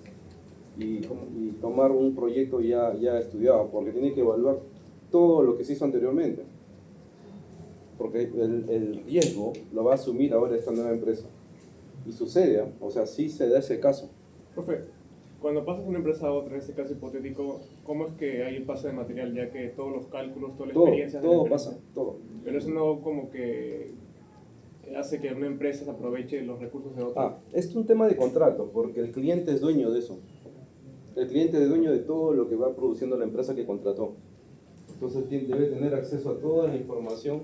tomar un proyecto ya estudiado, porque tiene que evaluar todo lo que se hizo anteriormente. Porque el riesgo lo va a asumir ahora esta nueva empresa. Y sucede, o sea, sí se da ese caso. Profe, cuando pasas de una empresa a otra, en este caso hipotético, ¿cómo es que hay el pase de material? Ya que todos los cálculos, toda la experiencia... Todo pasa, todo. Pero eso no como que hace que una empresa se aproveche los recursos de otra. Es un tema de contrato, porque el cliente es dueño de eso. El cliente es dueño de todo lo que va produciendo la empresa que contrató. Entonces debe tener acceso a toda la información,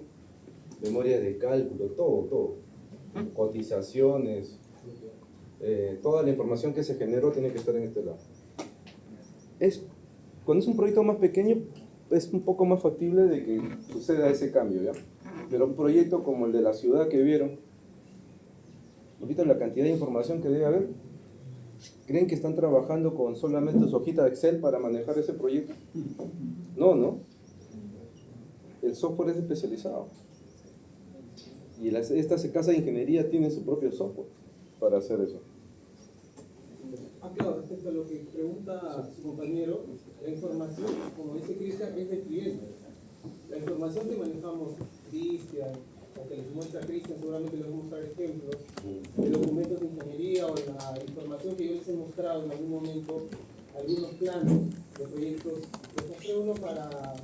memorias de cálculo, todo. Cotizaciones, toda la información que se generó tiene que estar en este lado. Cuando es un proyecto más pequeño, es un poco más factible de que suceda ese cambio, ¿ya? Pero un proyecto como el de la ciudad que vieron, ahorita la cantidad de información que debe haber, ¿creen que están trabajando con solamente su hojita de Excel para manejar ese proyecto? No. El software es especializado. Y esta casa de ingeniería tiene su propio software para hacer eso. Claro, respecto a lo que pregunta su compañero, la información, como dice Cristian, es del cliente. La información que manejamos Cristian, o que les muestra Cristian, seguramente les voy a mostrar ejemplos, de documentos de ingeniería o la información que yo les he mostrado en algún momento, algunos planos de proyectos. Les mostré uno para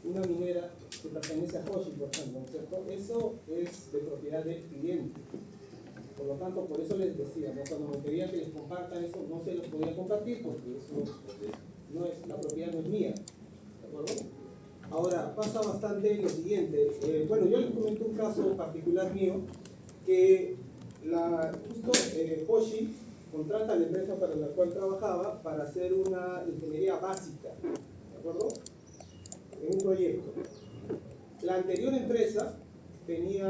una minera que pertenece a Hoshi, por ejemplo, ¿no es cierto? Eso es de propiedad del cliente. Por lo tanto, por eso les decía, ¿no? Cuando me pedían que les compartan eso, no se los podía compartir porque eso no es, la propiedad no es mía. ¿De acuerdo? Ahora, pasa bastante lo siguiente. Bueno, yo les comento un caso particular mío, que justo Hoshi contrata a la empresa para la cual trabajaba para hacer una ingeniería básica, ¿de acuerdo? En un proyecto. La anterior empresa tenía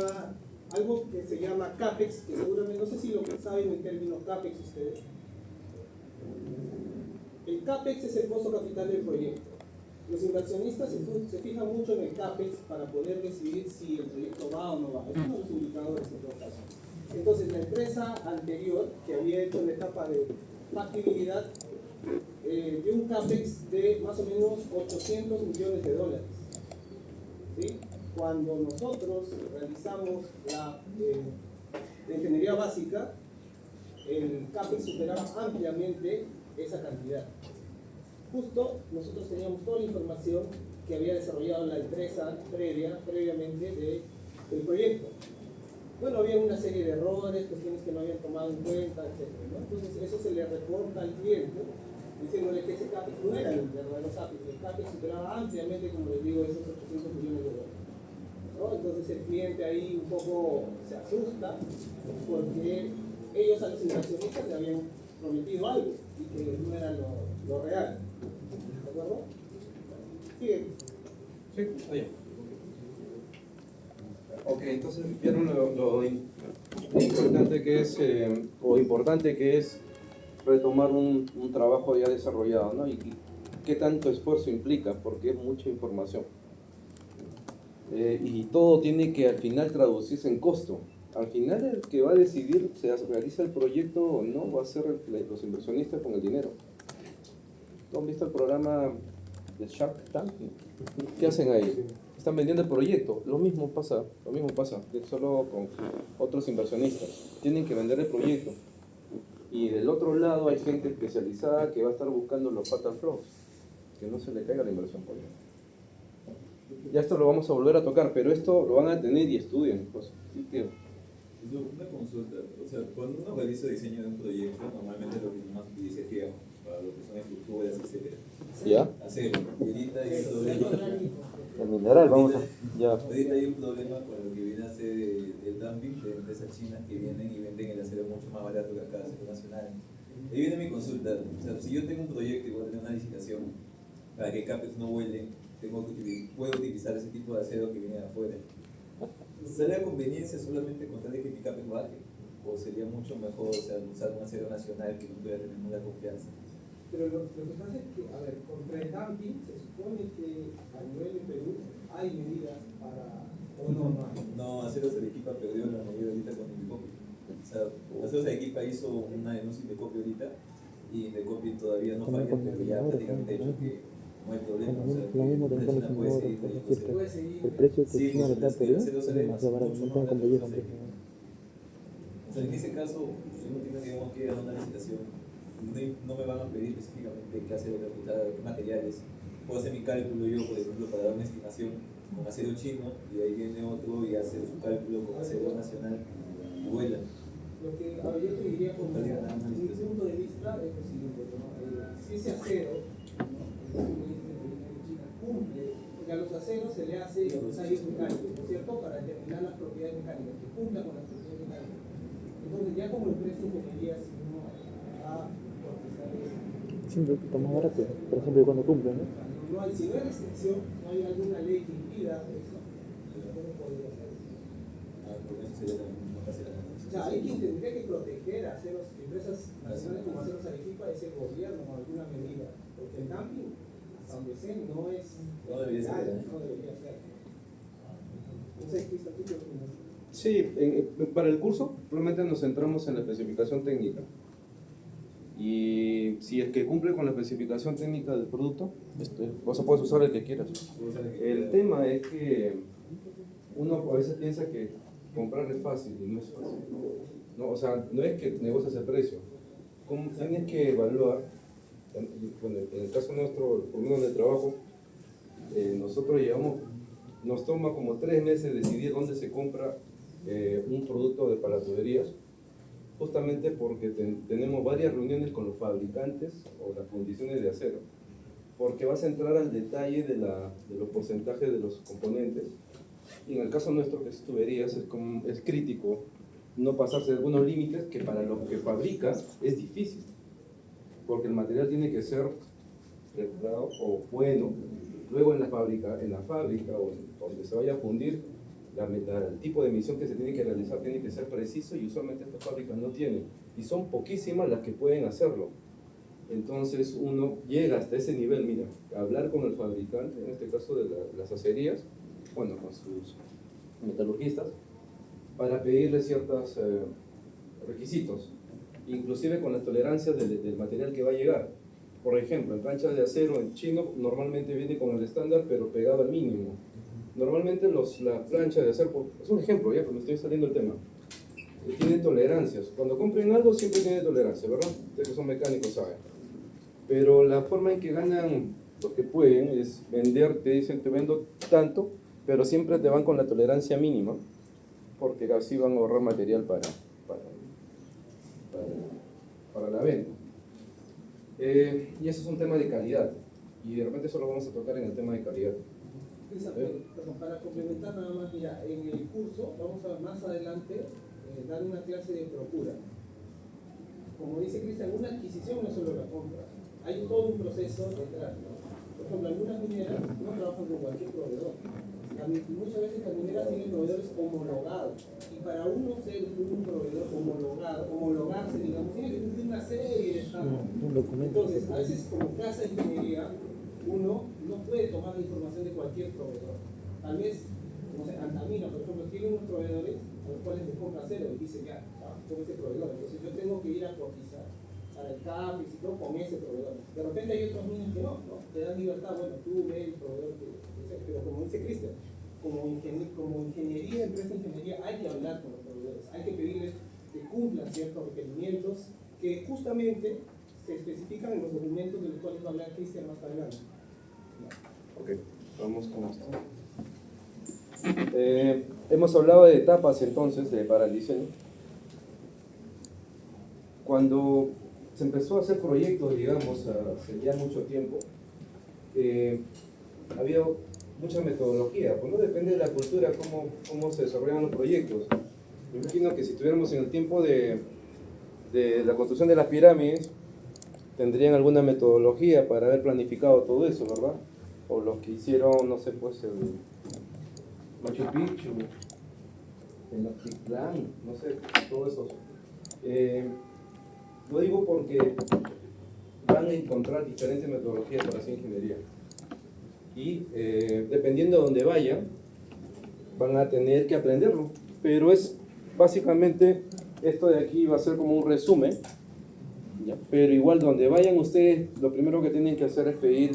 algo que se llama CAPEX, que seguramente, no sé si lo saben el término CAPEX ustedes. El CAPEX es el costo capital del proyecto. Los inversionistas se fijan mucho en el CAPEX para poder decidir si el proyecto va o no va. Es uno de los indicadores en todo caso. Entonces, la empresa anterior, que había hecho la etapa de factibilidad, dio un CAPEX de más o menos $800 millones. ¿Sí? Cuando nosotros realizamos la ingeniería básica, el CAPEX superaba ampliamente esa cantidad. Justo nosotros teníamos toda la información que había desarrollado la empresa previamente del proyecto. Bueno, había una serie de errores, cuestiones que no habían tomado en cuenta, etc., ¿no? Entonces eso se le reporta al cliente, diciéndole que ese CAPEX no era el verdadero CAPEX, el CAPEX superaba ampliamente, como les digo, esos $800 millones. ¿No? Entonces el cliente ahí un poco se asusta porque ellos a los inversionistas le habían prometido algo y que no era lo real. ¿De acuerdo? Sigue. Sí. Oye. Ok, entonces vieron lo importante que es, o importante que es retomar un trabajo ya desarrollado, ¿no? Y qué tanto esfuerzo implica, porque es mucha información. Y todo tiene que al final traducirse en costo. Al final el que va a decidir si se realiza el proyecto o no va a ser los inversionistas con el dinero. ¿Han visto el programa de Shark Tank? ¿Qué hacen ahí? Están vendiendo el proyecto. Lo mismo pasa, solo con otros inversionistas. Tienen que vender el proyecto. Y del otro lado hay gente especializada que va a estar buscando los fatal flaws, que no se le caiga la inversión por ahí. Ya esto lo vamos a volver a tocar, pero esto lo van a tener y estudien. Pues, sí, tío. Una consulta, o sea, cuando uno realiza diseño de un proyecto, normalmente lo que más utiliza es fierro, para lo que son estructuras, etc. ¿Ya? Acero, y ahorita hay un problema. El mineral, vamos a... Ya. Ahorita hay un problema con lo que viene a ser el dumping de empresas chinas que vienen y venden el acero mucho más barato que acá, acero nacional. Ahí viene mi consulta, o sea, si yo tengo un proyecto y voy a tener una licitación para que CAPEX no vuele, puedo utilizar ese tipo de acero que viene de afuera. ¿Sería conveniencia solamente contar de que mi CAPEX baje? ¿O sería sería mucho mejor, o sea, usar un acero nacional que no pueda tener mucha confianza. Pero lo que pasa es que, a ver, contra el dumping se supone que a nivel de Perú hay medidas para, o no, no hay. No, Aceros Arequipa perdió la medida ahorita con Indecopy. O sea, Aceros Arequipa hizo una denuncia Indecopy ahorita y Indecopy todavía no falla, pero ya prácticamente hecho que no hay problema. O sea, Lo mismo que también con China los puede inodoro, seguir por trayendo decirte. acero. Puede seguir. El precio que Sí, China le da a es que Perú el acero es sale demasiado barato, mucho no están más como barato ellos. que el O sea, en ese caso, uno tiene digamos, que dar una licitación. No me van a pedir específicamente qué acero utilizar, qué materiales. Puedo hacer mi cálculo yo, por ejemplo, para dar una estimación con acero chino y de ahí viene otro y hace su cálculo con acero nacional y vuela. Lo que, a ver, yo te diría como mi punto de vista es lo siguiente, ¿no? Si ese acero, ¿no? China cumple, porque a los aceros se le hace ensayos mecánicos, ¿no es cierto? Para determinar las propiedades mecánicas, que cumplan con las propiedades mecánicas. Entonces ya como empresa de ingeniería, si uno va a cotizar eso, Siempre está más barato, pero siempre y cuando cumple, ¿no? no hay, si no hay restricción, no hay alguna ley que impida eso, no podría hacer eso. Por eso sería también una fácil la O sea, hay quien tendría que proteger a empresas nacionales como Aceros Arequipa, es el gobierno con alguna medida, porque el dumping, hasta donde sé, no es No debería ser, legal, ¿eh? no debería ser. No sé, Cristian, ¿tú qué opinas? Sí, para el curso probablemente nos centramos en la especificación técnica. Y si es que cumple con la especificación técnica del producto, vos puedes usar el que quieras. El tema es que uno a veces piensa que comprar es fácil y no es fácil. No, o sea, no es que negocias el precio. Tienes que evaluar, bueno, en el caso nuestro, por lo menos en el trabajo, nosotros nos toma como 3 meses decidir dónde se compra un producto para tuberías, justamente porque tenemos varias reuniones con los fabricantes o las fundiciones de acero, porque vas a entrar al detalle de los porcentajes de los componentes. Y en el caso nuestro, que es tuberías, es crítico no pasarse de algunos límites que para lo que fabricas es difícil, porque el material tiene que ser regulado o bueno. Luego en la fábrica o donde se vaya a fundir, el tipo de emisión que se tiene que realizar tiene que ser preciso y usualmente estas fábricas no tienen. Y son poquísimas las que pueden hacerlo. Entonces uno llega hasta ese nivel, mira, hablar con el fabricante, en este caso de las acerías, bueno, con sus metalurgistas, para pedirle ciertos requisitos, inclusive con las tolerancias del material que va a llegar. Por ejemplo, en planchas de acero en chino normalmente viene con el estándar pero pegado al mínimo. Normalmente la plancha de acero, es un ejemplo ya, pero me estoy saliendo del tema, tiene tolerancias. Cuando compren algo siempre tiene tolerancia, ¿verdad? Ustedes que son mecánicos saben. Pero la forma en que ganan los que pueden es vender, te dicen te vendo tanto, pero siempre te van con la tolerancia mínima, porque así van a ahorrar material para la venta. Y eso es un tema de calidad, y de repente eso lo vamos a tocar en el tema de calidad. Perdón, para complementar nada más, mira, en el curso vamos a más adelante dar una clase de procura. Como dice Cristian, una adquisición no es solo la compra, hay todo un proceso detrás, ¿no? Por ejemplo, algunas mineras no trabajan con cualquier proveedor. Muchas veces las mineras tienen proveedores homologados, y para uno ser un proveedor homologarse, digamos, tiene que cumplir una serie de estándares. Entonces, a veces como casa de ingeniería, uno no puede tomar la información de cualquier proveedor. Tal vez, no sé, Antamina, por ejemplo, tiene unos proveedores a los cuales le compra acero y dice, ya, con ese proveedor. Entonces yo tengo que ir a cotizar para el CAPEX y todo con ese proveedor. De repente hay otros minas que no, te dan libertad, bueno, tú ve el proveedor que sea, pero como dice Cristian, como ingeniería, empresa de ingeniería, hay que hablar con los proveedores, hay que pedirles que cumplan ciertos requerimientos que justamente se especifican en los documentos de los cuales va a hablar Cristian más adelante. Ok, vamos con esto. Hemos hablado de etapas entonces para el diseño. Cuando se empezó a hacer proyectos, digamos, hace ya mucho tiempo, había mucha metodología, pues no depende de la cultura cómo se desarrollan los proyectos. Me imagino que si estuviéramos en el tiempo de la construcción de las pirámides, tendrían alguna metodología para haber planificado todo eso, ¿verdad? O los que hicieron, no sé, pues el Machu Picchu, el Altiplán, no sé, todo eso. Lo digo porque van a encontrar diferentes metodologías para hacer ingeniería. Y dependiendo de donde vayan, van a tener que aprenderlo. Pero es básicamente, esto de aquí va a ser como un resumen, ¿ya? Pero igual donde vayan ustedes, lo primero que tienen que hacer es pedir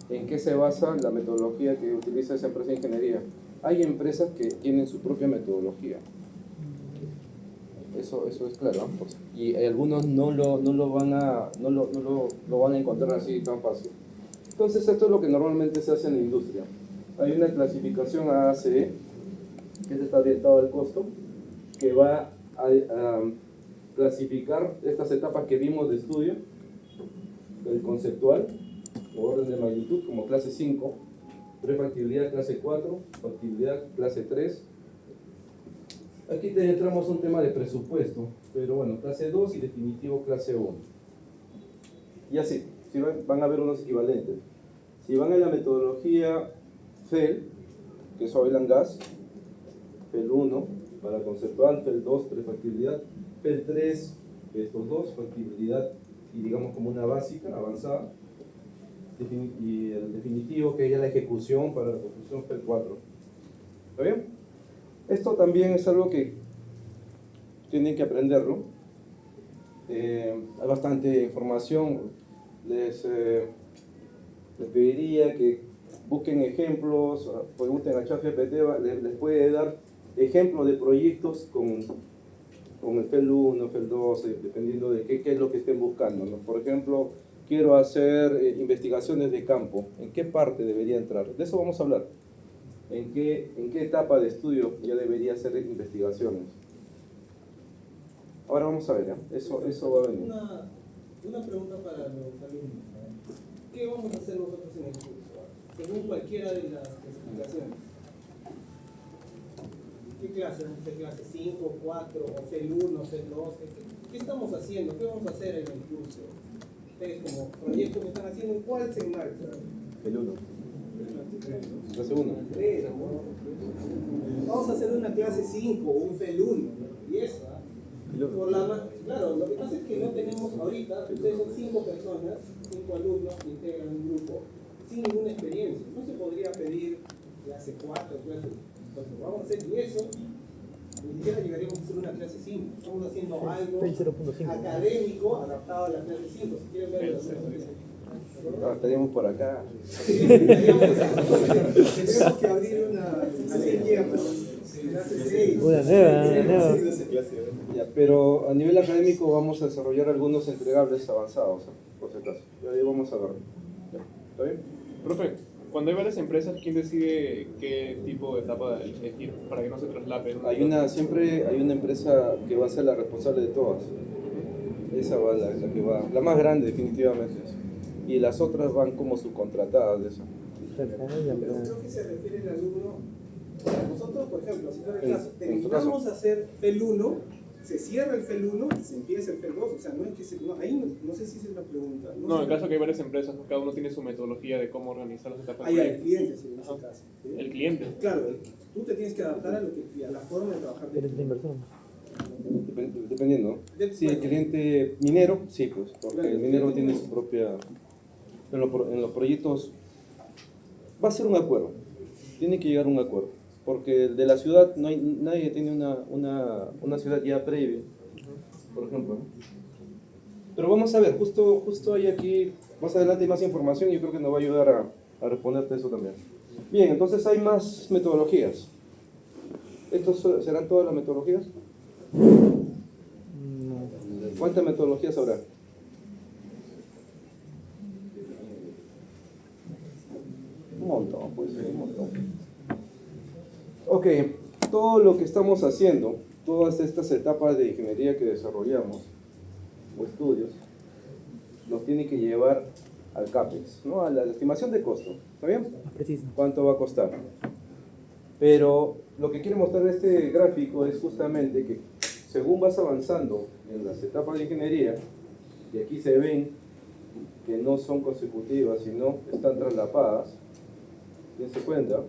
en qué se basa la metodología que utiliza esa empresa de ingeniería. Hay empresas que tienen su propia metodología. Eso es claro, ¿no? Pues, y algunos no lo van a encontrar así tan fácil. Entonces esto es lo que normalmente se hace en la industria. Hay una clasificación AACE, que está orientado al costo, que va a clasificar estas etapas que vimos de estudio, el conceptual, por orden de magnitud, como clase 5, prefactibilidad clase 4, factibilidad clase 3. Aquí entramos un tema de presupuesto, pero bueno, clase 2 y definitivo clase 1. Y así, si van a ver unos equivalentes. Si van a la metodología FEL, que es Oil and Gas, FEL 1 para conceptual, FEL 2 prefactibilidad, FEL 3 estos dos, factibilidad y digamos como una básica, avanzada, y el definitivo que es ya la ejecución para la construcción FEL 4. ¿Está bien? Esto también es algo que tienen que aprenderlo. Hay bastante información. Les pediría que busquen ejemplos, pregunten a ChatGPT, les puede dar ejemplos de proyectos con el FEL 1, FEL 2, dependiendo de qué es lo que estén buscando, ¿no? Por ejemplo, quiero hacer investigaciones de campo. ¿En qué parte debería entrar? De eso vamos a hablar. ¿En qué etapa de estudio ya debería hacer investigaciones? Ahora vamos a ver, ¿eh? Eso va a venir. Una pregunta para los alumnos. ¿Qué vamos a hacer nosotros en el curso? Según cualquiera de las clasificaciones. ¿Qué clase? ¿Clase 5, 4, o FEL 1, FEL 2? ¿Qué estamos haciendo? ¿Qué vamos a hacer en el curso? Ustedes como proyectos que están haciendo, ¿en cuál se enmarca? FEL 1. Clase 1. Vamos a hacer una clase 5 o un FEL 1. Y eso, claro, lo que pasa es que no tenemos ahorita, ustedes son 5 personas, 5 alumnos que integran un grupo, sin ninguna experiencia. No se podría pedir clase 4, clase. Entonces, vamos a hacer y eso, ni siquiera llegaríamos a hacer una clase 5. Estamos haciendo algo académico adaptado a la clase 5. Si quieren verlo, Estaríamos por acá. tenemos que abrir una clase 6. Una nueva. Ya, pero a nivel académico vamos a desarrollar algunos entregables avanzados, ¿eh? Por si acaso. Y ahí vamos a ver. ¿Está bien? Profe, cuando hay varias empresas, ¿quién decide qué tipo de etapa elegir para que no se traslapen? Siempre hay una empresa que va a ser la responsable de todas. Esa va la que va, la más grande definitivamente. Y las otras van como subcontratadas de eso. Pero creo que se refiere el alumno. Nosotros, por ejemplo, si fuera el caso, en tu terminamos a hacer FEL 1, se cierra el FEL 1 y se empieza el FEL 2. O sea, no es que ahí no sé si esa es la pregunta. No, en el caso que hay varias empresas, cada uno tiene su metodología de cómo organizar las etapas. Ahí hay clientes en ese caso. ¿Sí? El cliente. Claro, tú te tienes que adaptar a la forma de trabajar de Eres la inversión. Dependiendo. Si el cliente minero, sí, pues, porque el minero tiene su propia. En los proyectos va a ser un acuerdo. Tiene que llegar a un acuerdo. Porque de la ciudad nadie tiene una ciudad ya previa, por ejemplo, ¿no? Pero vamos a ver, justo hay aquí, más adelante hay más información y yo creo que nos va a ayudar a responderte eso también. Bien, entonces hay más metodologías. ¿Estos serán todas las metodologías? ¿Cuántas metodologías habrá? Un montón, pues, un montón. Ok, todo lo que estamos haciendo, todas estas etapas de ingeniería que desarrollamos o estudios, nos tiene que llevar al CAPEX, ¿no? A la estimación de costo. ¿Está bien? Preciso. ¿Cuánto va a costar? Pero lo que quiere mostrar este gráfico es justamente que según vas avanzando en las etapas de ingeniería, y aquí se ven que no son consecutivas, sino están traslapadas, dense cuenta.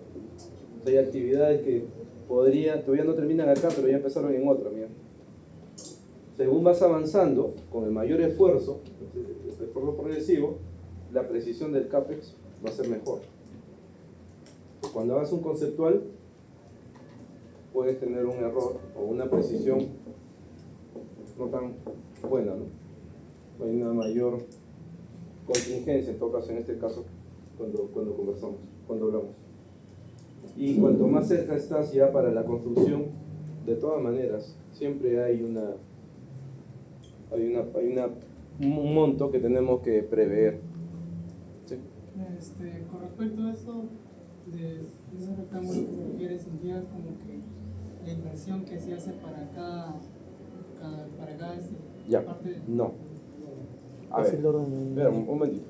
Hay actividades que todavía no terminan acá, pero ya empezaron en otra, mira. según vas avanzando, con el mayor esfuerzo, este esfuerzo progresivo, la precisión del CAPEX va a ser mejor. Cuando hagas un conceptual, puedes tener un error o una precisión no tan buena, ¿no? Hay una mayor contingencia, en todo caso, en este caso, cuando conversamos, cuando hablamos. Y cuanto más cerca estás ya para la construcción, de todas maneras, siempre hay un monto que tenemos que prever. ¿Sí? Con respecto a eso, de ese rectángulo que se refiere, significa como que la inversión que se hace para cada Ya, parte de... no. A Es ver, el orden. espera un momentito.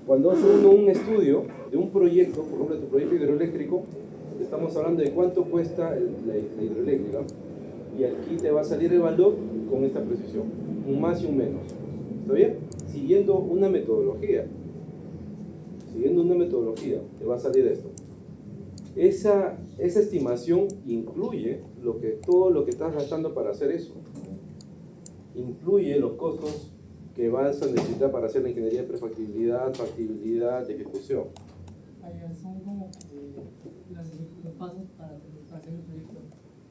Cuando hace uno un estudio de un proyecto, por ejemplo, tu proyecto hidroeléctrico, estamos hablando de cuánto cuesta la hidroeléctrica, y aquí te va a salir el valor con esta precisión, un más y un menos. ¿Está bien? Siguiendo una metodología. Te va a salir esto. Esa estimación incluye todo lo que estás gastando para hacer eso. Incluye los costos que vas a necesitar para hacer la ingeniería de prefactibilidad, factibilidad, de ejecución. Son como que los pasos para hacer el proyecto.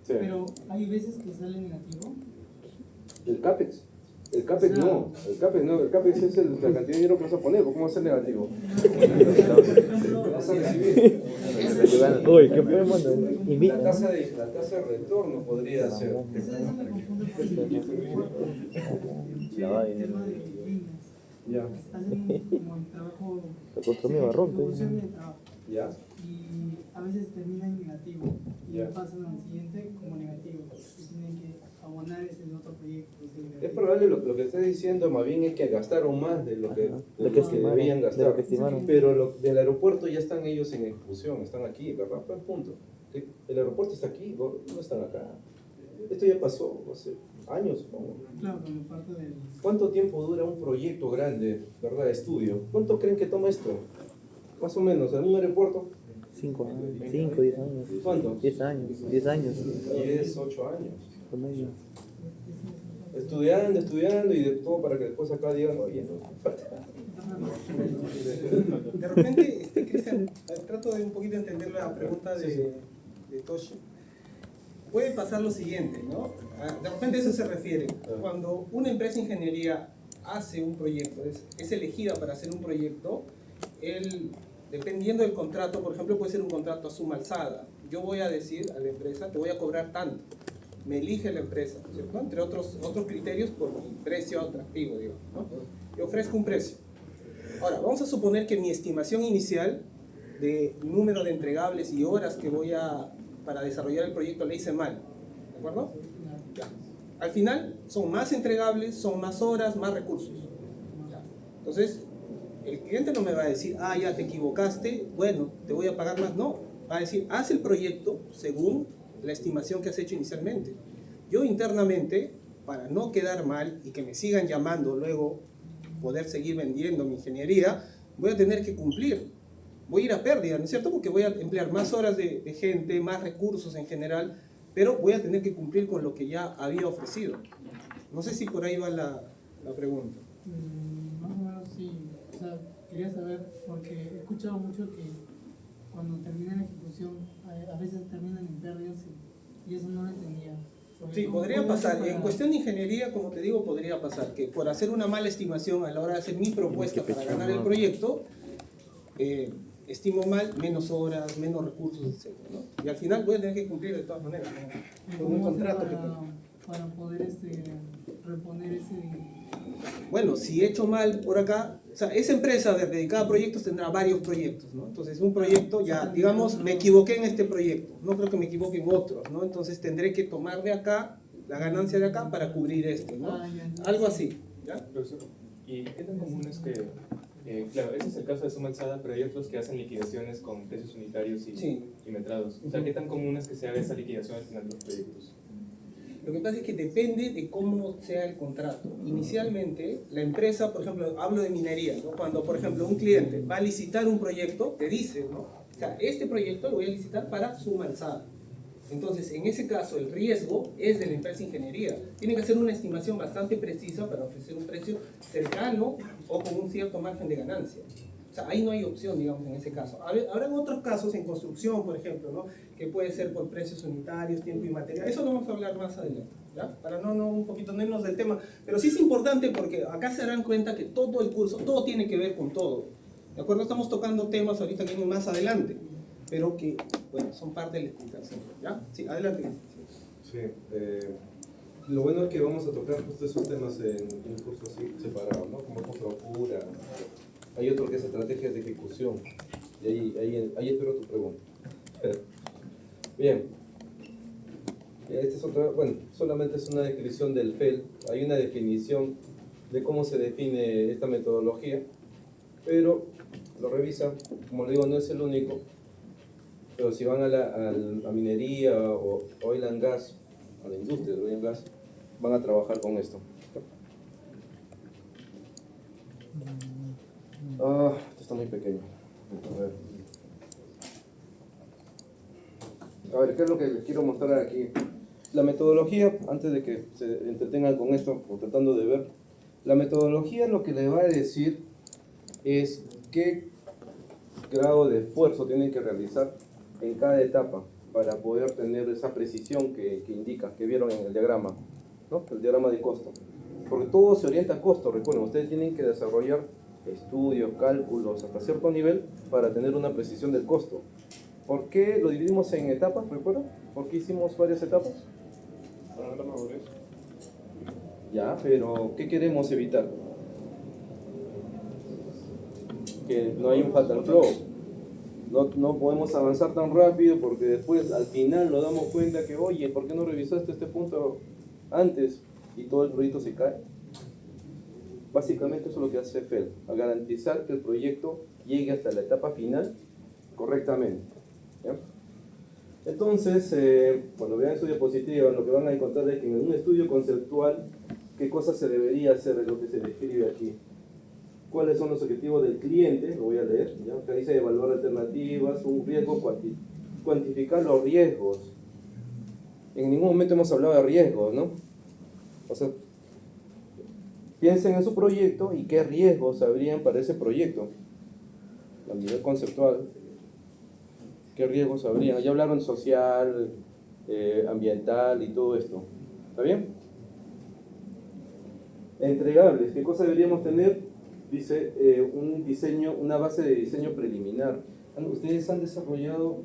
Sí. Pero hay veces que sale negativo. El CAPEX. El CAPEX no. El CAPEX es la cantidad de dinero que vas a poner. ¿Cómo va a ser negativo? Vas a recibir. Uy, ¿qué podemos mandar? La Invita. tasa de retorno podría ser. Eso me confunde La vaina. el tema de líneas. Ya. Hacen como el trabajo, Se construyó mi barrón. producción de trabajo. Ya. Y a veces termina en negativo y Ya. pasan al siguiente como negativo y tienen que abonar ese otro proyecto. Es probable lo que estés diciendo más bien es que gastaron más de lo que, Ajá. de Lo que lo que estimaron, debían de gastar. lo que estimaron. Pero del aeropuerto ya están ellos en ejecución, están aquí, ¿verdad? Pues punto. El aeropuerto está aquí, no están acá. Esto ya pasó hace años, supongo. Claro, como parte del... ¿Cuánto tiempo dura un proyecto grande, verdad, de estudio? ¿Cuánto creen que toma esto? Más o menos, en un aeropuerto. 5 años, 5, 10 años. ¿Cuánto? 10 años, 10 años. 10, 8 años. Con ello. Estudiando y de todo para que después acá digan, oye, no, falta. De repente, Cristian, trato de un poquito entender la pregunta de Toshi. Puede pasar lo siguiente, ¿no? De repente eso se refiere. Cuando una empresa de ingeniería hace un proyecto, es elegida para hacer un proyecto, dependiendo del contrato, por ejemplo, puede ser un contrato a suma alzada. Yo voy a decir a la empresa, te voy a cobrar tanto. Me elige la empresa, ¿cierto? Entre otros criterios por mi precio atractivo, digo, ¿no? Yo ofrezco un precio. Ahora, vamos a suponer que mi estimación inicial de número de entregables y horas que para desarrollar el proyecto la hice mal, ¿de acuerdo? Ya. Al final, son más entregables, son más horas, más recursos. Ya. Entonces, el cliente no me va a decir, ya te equivocaste, bueno, te voy a pagar más. No, va a decir, haz el proyecto según la estimación que has hecho inicialmente. Yo internamente, para no quedar mal y que me sigan llamando luego, poder seguir vendiendo mi ingeniería, voy a tener que cumplir. Voy a ir a pérdida, ¿no es cierto? Porque voy a emplear más horas de gente, más recursos en general, pero voy a tener que cumplir con lo que ya había ofrecido. No sé si por ahí va la pregunta. Más o menos sí. O sea, quería saber, porque he escuchado mucho que cuando termina la ejecución, a veces terminan en pérdidas y eso no lo entendía. Sí, podría pasar. En cuestión de ingeniería, como te digo, podría pasar que por hacer una mala estimación a la hora de hacer mi propuesta para ganar el proyecto, estimo mal, menos horas, menos recursos, etc., ¿no? Y al final voy a tener que cumplir de todas maneras, ¿no? Con un contrato que tengo. Para poder reponer ese... Bueno, si he hecho mal por acá, o sea, esa empresa dedicada a proyectos tendrá varios proyectos, ¿no? Entonces, un proyecto, ya, digamos, me equivoqué en este proyecto, no creo que me equivoque en otros, ¿no? Entonces, tendré que tomar de acá, la ganancia de acá, para cubrir este, ¿no? Algo así, ¿ya? Profesor, ¿y qué tan común es que, claro, ese es el caso de suma alzada, pero hay otros que hacen liquidaciones con precios unitarios y metrados? O sea, ¿qué tan común es que se haga esa liquidación al final de los proyectos? Lo que pasa es que depende de cómo sea el contrato. Inicialmente, la empresa, por ejemplo, hablo de minería, ¿no? Cuando, por ejemplo, un cliente va a licitar un proyecto, te dice, ¿no? O sea, este proyecto lo voy a licitar para suma alzada. Entonces, en ese caso, el riesgo es de la empresa ingeniería. Tienen que hacer una estimación bastante precisa para ofrecer un precio cercano o con un cierto margen de ganancia. O sea, ahí no hay opción, digamos, en ese caso. Habrá otros casos en construcción, por ejemplo, ¿no? Que puede ser por precios unitarios, tiempo y material. Eso lo vamos a hablar más adelante, ¿ya? Para un poquito no irnos del tema. Pero sí es importante porque acá se darán cuenta que todo el curso, todo tiene que ver con todo. ¿De acuerdo? Estamos tocando temas ahorita que vienen más adelante, pero que, bueno, son parte de la explicación, ¿ya? Sí, adelante. Sí, lo bueno es que vamos a tocar justo esos temas en un curso así separado, ¿no? Como procura. Hay otro que es estrategias de ejecución. Y ahí espero tu pregunta. Bien. Esta es otra, bueno, solamente es una descripción del FEL. Hay una definición de cómo se define esta metodología, pero lo revisa. Como le digo, no es el único. Pero si van a minería o oil and gas, a la industria de oil and gas, van a trabajar con esto. Esto está muy pequeño. A ver, ¿qué es lo que les quiero mostrar aquí? La metodología, antes de que se entretengan con esto, o tratando de ver, la metodología lo que les va a decir es qué grado de esfuerzo tienen que realizar en cada etapa para poder tener esa precisión que indica, que vieron en el diagrama, ¿no? El diagrama de costo. Porque todo se orienta a costo, recuerden, ustedes tienen que desarrollar estudios, cálculos hasta cierto nivel para tener una precisión del costo. ¿Por qué lo dividimos en etapas, recuerdan? ¿Por qué hicimos varias etapas? Para ganar madurez. Ya, pero ¿qué queremos evitar? Que no hay un fatal flow. No podemos avanzar tan rápido porque después al final nos damos cuenta que, oye, ¿por qué no revisaste este punto antes? Y todo el proyecto se cae. Básicamente eso es lo que hace FEL, a garantizar que el proyecto llegue hasta la etapa final correctamente. ¿Ya? Entonces, cuando vean su diapositiva, lo que van a encontrar es que en un estudio conceptual, ¿qué cosas se debería hacer? Es lo que se describe aquí. ¿Cuáles son los objetivos del cliente? Lo voy a leer. ¿Ya? Acá dice evaluar alternativas, un riesgo, cuantificar los riesgos. En ningún momento hemos hablado de riesgos, ¿no? O sea, piensen en su proyecto y qué riesgos habrían para ese proyecto. A nivel conceptual, ¿qué riesgos habrían? Ya hablaron social, ambiental y todo esto. ¿Está bien? Entregables. ¿Qué cosa deberíamos tener? Dice un diseño, una base de diseño preliminar. ¿Ustedes han desarrollado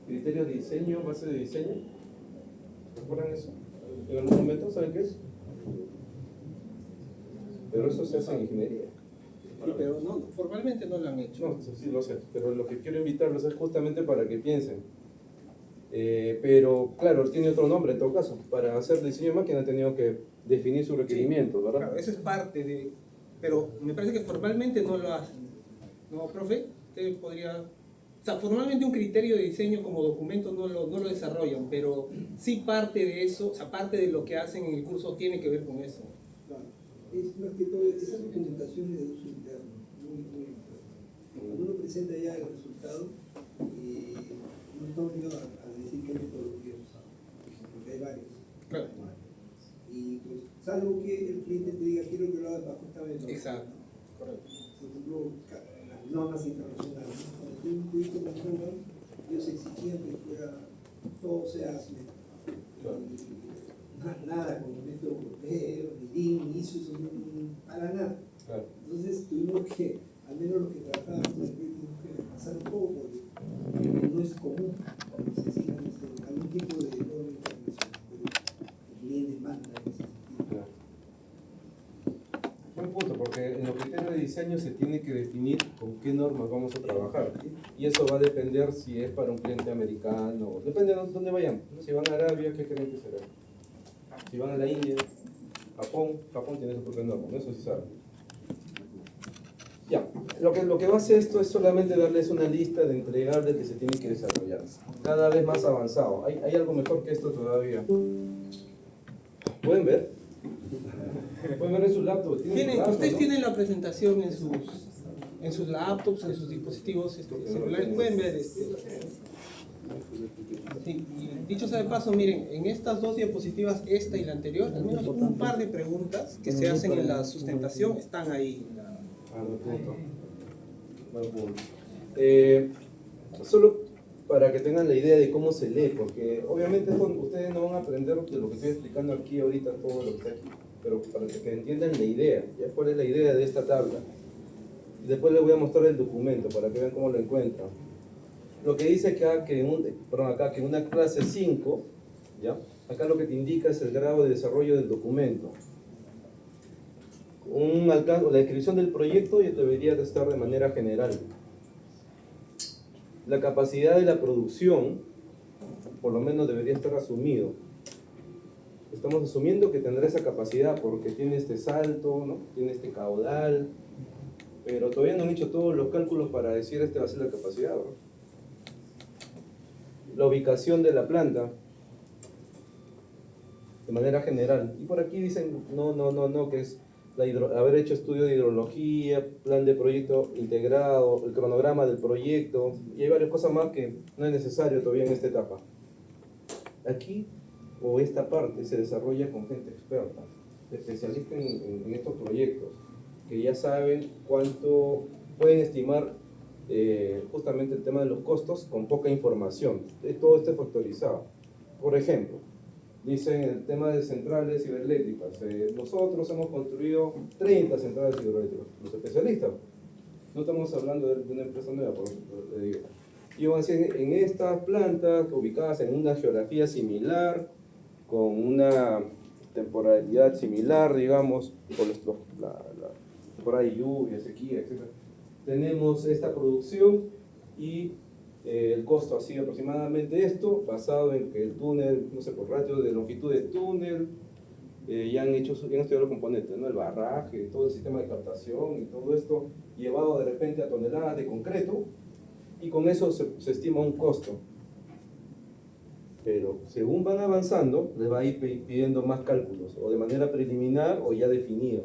criterios de diseño, base de diseño? ¿Recuerdan eso? ¿En algún momento saben qué es? Pero eso se hace en ingeniería. Sí, pero no, formalmente no lo han hecho. No, sí lo sé, pero lo que quiero invitarlos es justamente para que piensen. Pero claro, tiene otro nombre en todo caso. Para hacer diseño de máquina han tenido que definir sus requerimientos, ¿verdad? Claro, eso es parte de... Pero me parece que formalmente no lo hacen. ¿No, profe? Usted podría... O sea, formalmente un criterio de diseño como documento no lo desarrollan, pero sí parte de eso, o sea, parte de lo que hacen en el curso tiene que ver con eso. Claro. Es más que todo, esa documentación es de uso interno, muy importante. Cuando uno presenta ya el resultado, no está obligado a decir qué metodología usar, porque hay varios. Claro. Y pues, salvo que el cliente te diga, quiero que lo hagas bajo esta metodología. Exacto. Correcto. Por ejemplo, las normas internacionales. Cuando tuve un proyecto con Google, ellos exigían que fuera, todo sea ASME. Nada con el método europeo, ni DIN, ni ISO, para nada. Claro. Entonces tuvimos que, al menos los que trabajábamos en el proyecto, tuvimos que pasar un poco porque no es común que se sigan algún tipo de norma internacional, pero el cliente manda en ese sentido. Claro. Buen punto, porque en los criterios de diseño se tiene que definir con qué normas vamos a trabajar. Y eso va a depender si es para un cliente americano, depende de dónde vayan. Si van a Arabia, ¿qué creen que será? Si van a la India, Japón tiene su propia norma, ¿no? Eso sí saben. Ya, lo que va a hacer esto es solamente darles una lista de entregables que se tienen que desarrollar. Cada vez más avanzado. ¿Hay algo mejor que esto todavía? ¿Pueden ver? ¿Pueden ver en sus laptops? Ustedes tienen la presentación en sus laptops, en sus dispositivos celulares. Pueden ver Sí, y dicho sea de paso, miren, en estas dos diapositivas, esta y la anterior, al menos un par de preguntas que se hacen en la sustentación están ahí. Buen punto. Buen punto. Solo para que tengan la idea de cómo se lee, porque obviamente ustedes no van a aprender de lo que estoy explicando aquí ahorita, todo lo que está aquí, pero para que entiendan la idea, ¿ya? ¿Cuál es la idea de esta tabla? Y después les voy a mostrar el documento para que vean cómo lo encuentran. Lo que dice acá que en una clase 5, ¿ya? Acá lo que te indica es el grado de desarrollo del documento. La descripción del proyecto ya debería de estar de manera general. La capacidad de la producción, por lo menos debería estar asumido. Estamos asumiendo que tendrá esa capacidad porque tiene este salto, ¿no? Tiene este caudal, pero todavía no han hecho todos los cálculos para decir esta va a ser la capacidad, ¿no? La ubicación de la planta, de manera general. Y por aquí dicen, no, que es haber hecho estudio de hidrología, plan de proyecto integrado, el cronograma del proyecto, y hay varias cosas más que no es necesario todavía en esta etapa. Aquí, o esta parte, se desarrolla con gente experta, especialista en estos proyectos, que ya saben cuánto pueden estimar justamente el tema de los costos con poca información. Todo esto es factorizado. Por ejemplo, dicen el tema de centrales hidroeléctricas. Nosotros hemos construido 30 centrales hidroeléctricas. Los especialistas. No estamos hablando de una empresa nueva, por ejemplo, le digo. Y van a decir, en estas plantas ubicadas en una geografía similar, con una temporalidad similar, digamos, por ahí lluvia, sequía, etc. Tenemos esta producción y el costo ha sido aproximadamente esto, basado en que el túnel, no sé, por ratio de longitud del túnel, ya han estudiado los componentes, ¿no? El barraje, todo el sistema de captación y todo esto, llevado de repente a toneladas de concreto, y con eso se estima un costo. Pero según van avanzando, les va a ir pidiendo más cálculos, o de manera preliminar o ya definido.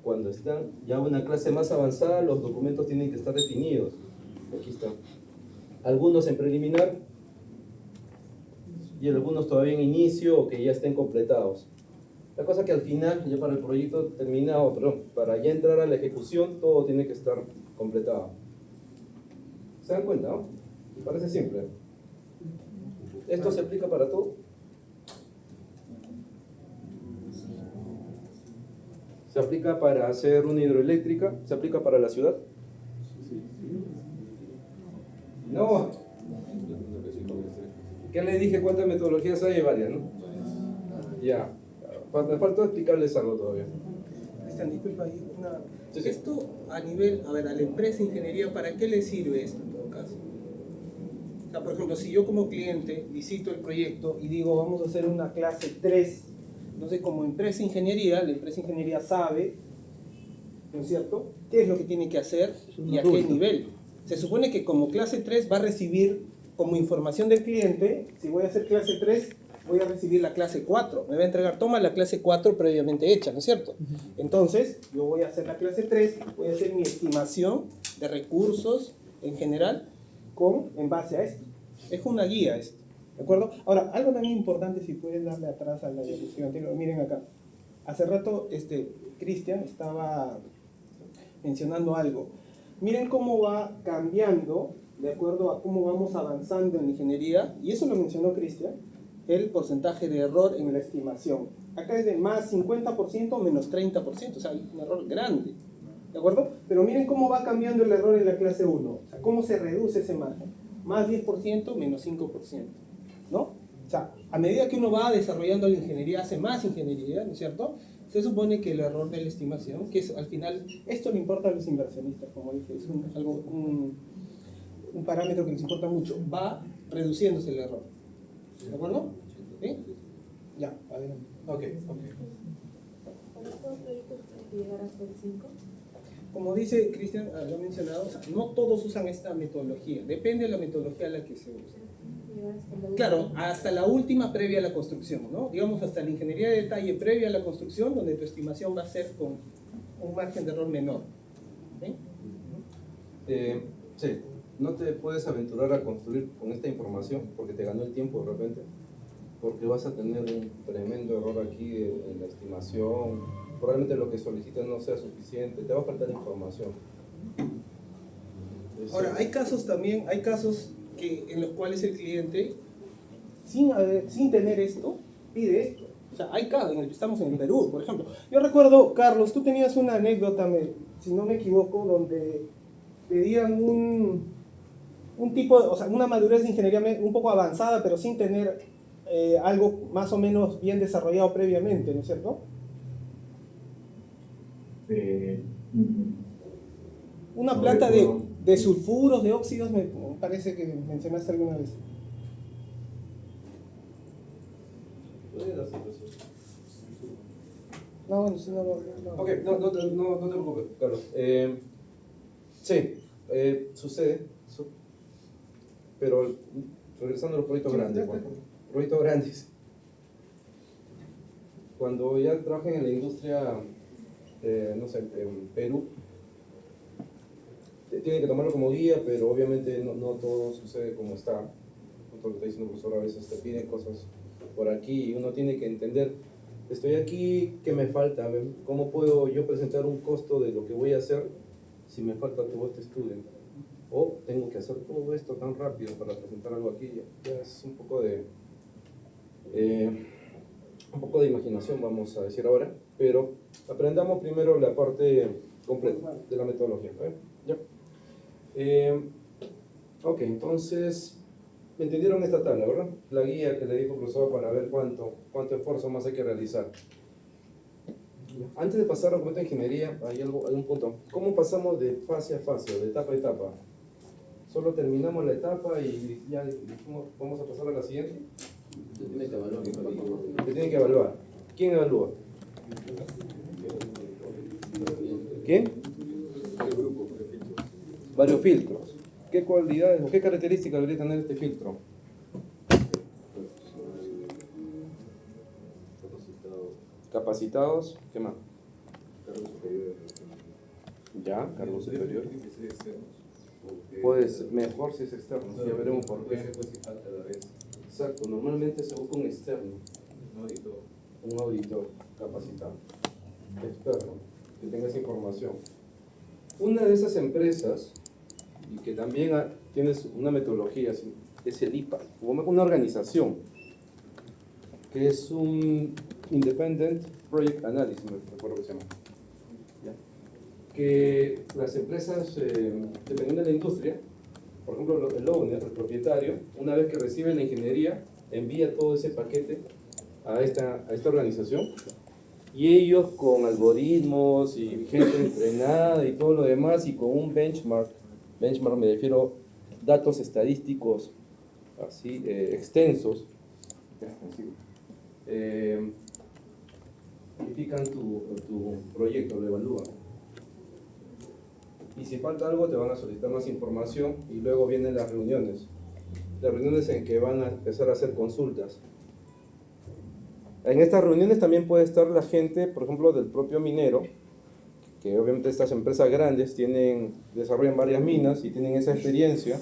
Cuando están ya una clase más avanzada, los documentos tienen que estar definidos. Aquí están. Algunos en preliminar y algunos todavía en inicio o que ya estén completados. La cosa que al final, ya para el proyecto terminado, para ya entrar a la ejecución, todo tiene que estar completado. ¿Se dan cuenta, no? Me parece simple. ¿Esto se aplica para todo? ¿Se aplica para hacer una hidroeléctrica? ¿Se aplica para la ciudad? No. ¿Qué les dije? ¿Cuántas metodologías hay? Varias, ¿no? Ya. Me faltó explicarles algo todavía. Cristian, disculpa, Sí, sí. esto a nivel, a la empresa de ingeniería, ¿para qué le sirve esto en todo caso? O sea, por ejemplo, si yo como cliente visito el proyecto y digo, vamos a hacer una clase 3, entonces como empresa de ingeniería, la empresa de ingeniería sabe, ¿no es cierto?, qué es lo que tiene que hacer y a qué nivel. Se supone que como clase 3 va a recibir como información del cliente, si voy a hacer clase 3, voy a recibir la clase 4. Me va a entregar, toma la clase 4 previamente hecha, ¿no es cierto? Entonces, yo voy a hacer la clase 3, voy a hacer mi estimación de recursos en general en base a esto. Es una guía esto, ¿de acuerdo? Ahora, algo también importante, si puedes darle atrás a la diapositiva anterior, miren acá. Hace rato, Cristian estaba mencionando algo. Miren cómo va cambiando, de acuerdo a cómo vamos avanzando en la ingeniería, y eso lo mencionó Cristian, el porcentaje de error en la estimación. Acá es de más 50% menos 30%, o sea, hay un error grande, ¿de acuerdo? Pero miren cómo va cambiando el error en la clase 1, o sea, cómo se reduce ese margen. Más 10% menos 5%, ¿no? O sea, a medida que uno va desarrollando la ingeniería, hace más ingeniería, ¿no es cierto?, se supone que el error de la estimación, que es al final, esto le importa a los inversionistas, como dije, es un parámetro que les importa mucho, va reduciéndose el error. ¿De acuerdo? ¿Sí? Ya, adelante. Ok. ¿Para estos proyectos tiene que llegar hasta el 5? Como dice Cristian, lo ha mencionado, o sea, no todos usan esta metodología, depende de la metodología a la que se use. Claro, hasta la última previa a la construcción, ¿no? Digamos hasta la ingeniería de detalle previa a la construcción, donde tu estimación va a ser con un margen de error menor. ¿Sí? Sí. no te puedes aventurar a construir con esta información porque te ganó el tiempo de repente, porque vas a tener un tremendo error aquí en la estimación, probablemente lo que solicitas no sea suficiente, te va a faltar información. Ahora, hay casos también, hay casos en los cuales el cliente, sin tener esto, pide esto. O sea, hay casos, estamos en Perú, por ejemplo. Yo recuerdo, Carlos, tú tenías una anécdota, si no me equivoco, donde pedían un tipo, o sea, una madurez de ingeniería un poco avanzada, pero sin tener algo más o menos bien desarrollado previamente, ¿no es cierto? Una planta de sulfuros, de óxidos, me parece que mencionaste alguna vez. No, bueno, si no. Ok, no te preocupes, Carlos. Sí, sucede, pero regresando a los proyectos grandes, proyectos grandes. Cuando ya trabajan en la industria, no sé, en Perú, tienen que tomarlo como guía, pero obviamente no todo sucede como está. Todo lo que está diciendo el profesor, a veces te piden cosas por aquí y uno tiene que entender, estoy aquí, ¿qué me falta? A ver, ¿cómo puedo yo presentar un costo de lo que voy a hacer si me falta todo este estudio? O tengo que hacer todo esto tan rápido para presentar algo aquí. Ya es un poco de imaginación, vamos a decir ahora, pero aprendamos primero la parte completa de la metodología. ¿Ya? Ok, entonces, ¿me entendieron esta tabla, verdad? La guía que le dijo el profesor para ver cuánto esfuerzo más hay que realizar. Antes de pasar a documento de ingeniería, hay un punto. ¿Cómo pasamos de fase a fase o de etapa a etapa? ¿Solo terminamos la etapa y ya dijimos, vamos a pasar a la siguiente? Se tiene que evaluar. Se tiene que evaluar. ¿Quién evalúa? ¿Quién? Varios filtros. ¿Qué cualidades o qué características debería tener este filtro? Capacitados. ¿Qué más? Cargos superiores. Ya, cargos superiores. Pues mejor si es externo, ya veremos por qué. Exacto, normalmente se busca un externo. Un auditor capacitado, externo, que tenga esa información. Una de esas empresas, y que también tiene una metodología, es el IPA, una organización, que es un Independent Project Analysis, me recuerdo que se llama. ¿Ya? Que las empresas, dependiendo de la industria, por ejemplo, el owner, el propietario, una vez que recibe la ingeniería, envía todo ese paquete a esta organización, y ellos con algoritmos y gente entrenada y todo lo demás, y con un benchmark me refiero datos estadísticos así extensos, verifican tu proyecto, lo evalúan. Y si falta algo te van a solicitar más información y luego vienen las reuniones en que van a empezar a hacer consultas. En estas reuniones también puede estar la gente, por ejemplo, del propio minero, que obviamente estas empresas grandes desarrollan varias minas y tienen esa experiencia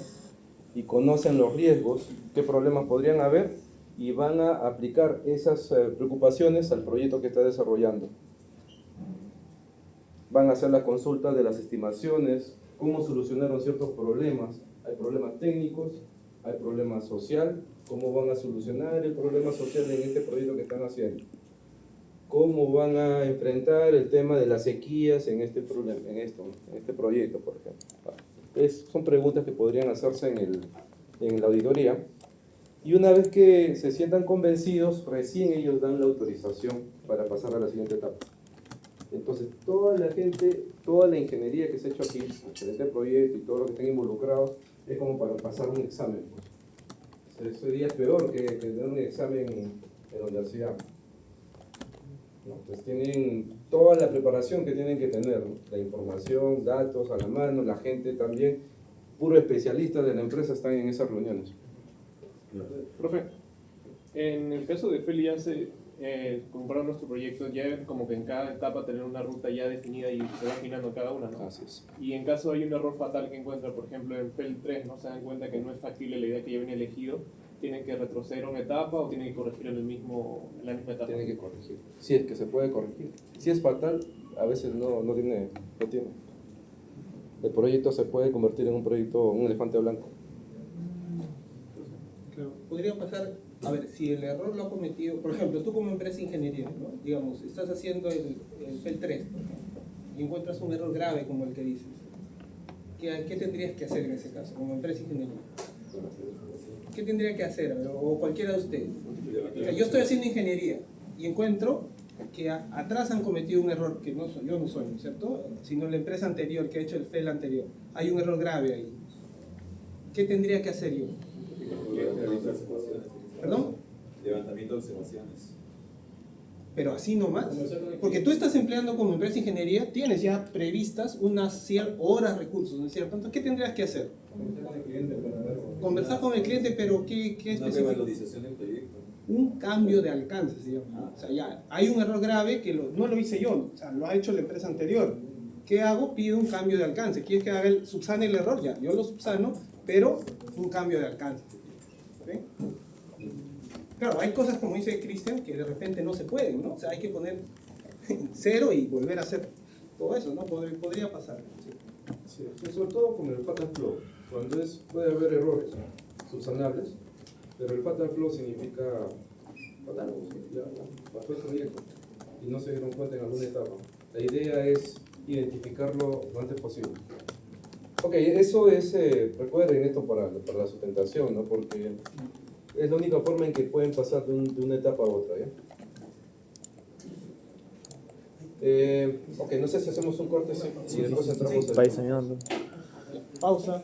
y conocen los riesgos, qué problemas podrían haber, y van a aplicar esas preocupaciones al proyecto que está desarrollando. Van a hacer la consulta de las estimaciones, cómo solucionaron ciertos problemas. Hay problemas técnicos, hay problemas social, cómo van a solucionar el problema social en este proyecto que están haciendo. Cómo van a enfrentar el tema de las sequías en este proyecto, por ejemplo. Son preguntas que podrían hacerse en la auditoría. Y una vez que se sientan convencidos, recién ellos dan la autorización para pasar a la siguiente etapa. Entonces, toda la gente, toda la ingeniería que se ha hecho aquí, el proyecto y todo lo que estén involucrados, es como para pasar un examen. Pues. Sería peor que tener un examen en la universidad. No, pues tienen toda la preparación que tienen que tener, ¿no? La información, datos a la mano, la gente también, puro especialistas de la empresa están en esas reuniones. Profe, en el caso de Feli comprar nuestro proyecto, ya como que en cada etapa tener una ruta ya definida y se va afinando cada una, ¿no? Así es. Y en caso hay un error fatal que encuentra, por ejemplo, en FEL 3, ¿no? Se dan cuenta que no es factible la idea que ya viene elegido, tienen que retroceder una etapa o tienen que corregir en la misma etapa. Tiene que corregir. Si es que se puede corregir. Si es fatal, a veces no tiene. El proyecto se puede convertir en un elefante blanco. Claro. Podría pasar, a ver, si el error lo ha cometido, por ejemplo, tú como empresa de ingeniería, ¿no? Digamos, estás haciendo el FEL 3, por ejemplo, y encuentras un error grave como el que dices. ¿Qué tendrías que hacer en ese caso, como empresa de ingeniería? ¿Qué tendría que hacer? A ver, o cualquiera de ustedes. O sea, yo estoy haciendo ingeniería y encuentro que atrás han cometido un error que yo no soy, ¿no es cierto? Sino la empresa anterior que ha hecho el FEL anterior. Hay un error grave ahí. ¿Qué tendría que hacer yo? ¿Perdón? Levantamiento de observaciones. Pero así nomás. Porque tú estás empleando como empresa de ingeniería, tienes ya previstas unas horas recursos, ¿no es cierto? Entonces, ¿qué tendrías que hacer? Conversar con el cliente, pero ¿qué Una específico? revalorización del proyecto. Un cambio de alcance, se llama. O sea, ya hay un error grave que no lo hice yo, o sea, lo ha hecho la empresa anterior. ¿Qué hago? Pido un cambio de alcance. ¿Quieres que subsane el error? Ya, yo lo subsano, pero un cambio de alcance. ¿Sí? Claro, hay cosas como dice Cristian que de repente no se pueden, ¿no? O sea, hay que poner cero y volver a hacer todo eso, ¿no? Podría pasar. Sí, sobre todo con el fatal flow. Cuando puede haber errores subsanables, pero el fatal flow significa fatal, ya pasó el proyecto y no se dieron cuenta en alguna etapa. La idea es identificarlo lo antes posible. Ok, eso es, recuerden esto para la sustentación, ¿no? Porque es la única forma en que pueden pasar de una etapa a otra, ¿ya? Ok, no sé si hacemos un corte y después entramos País soñando. Pausa.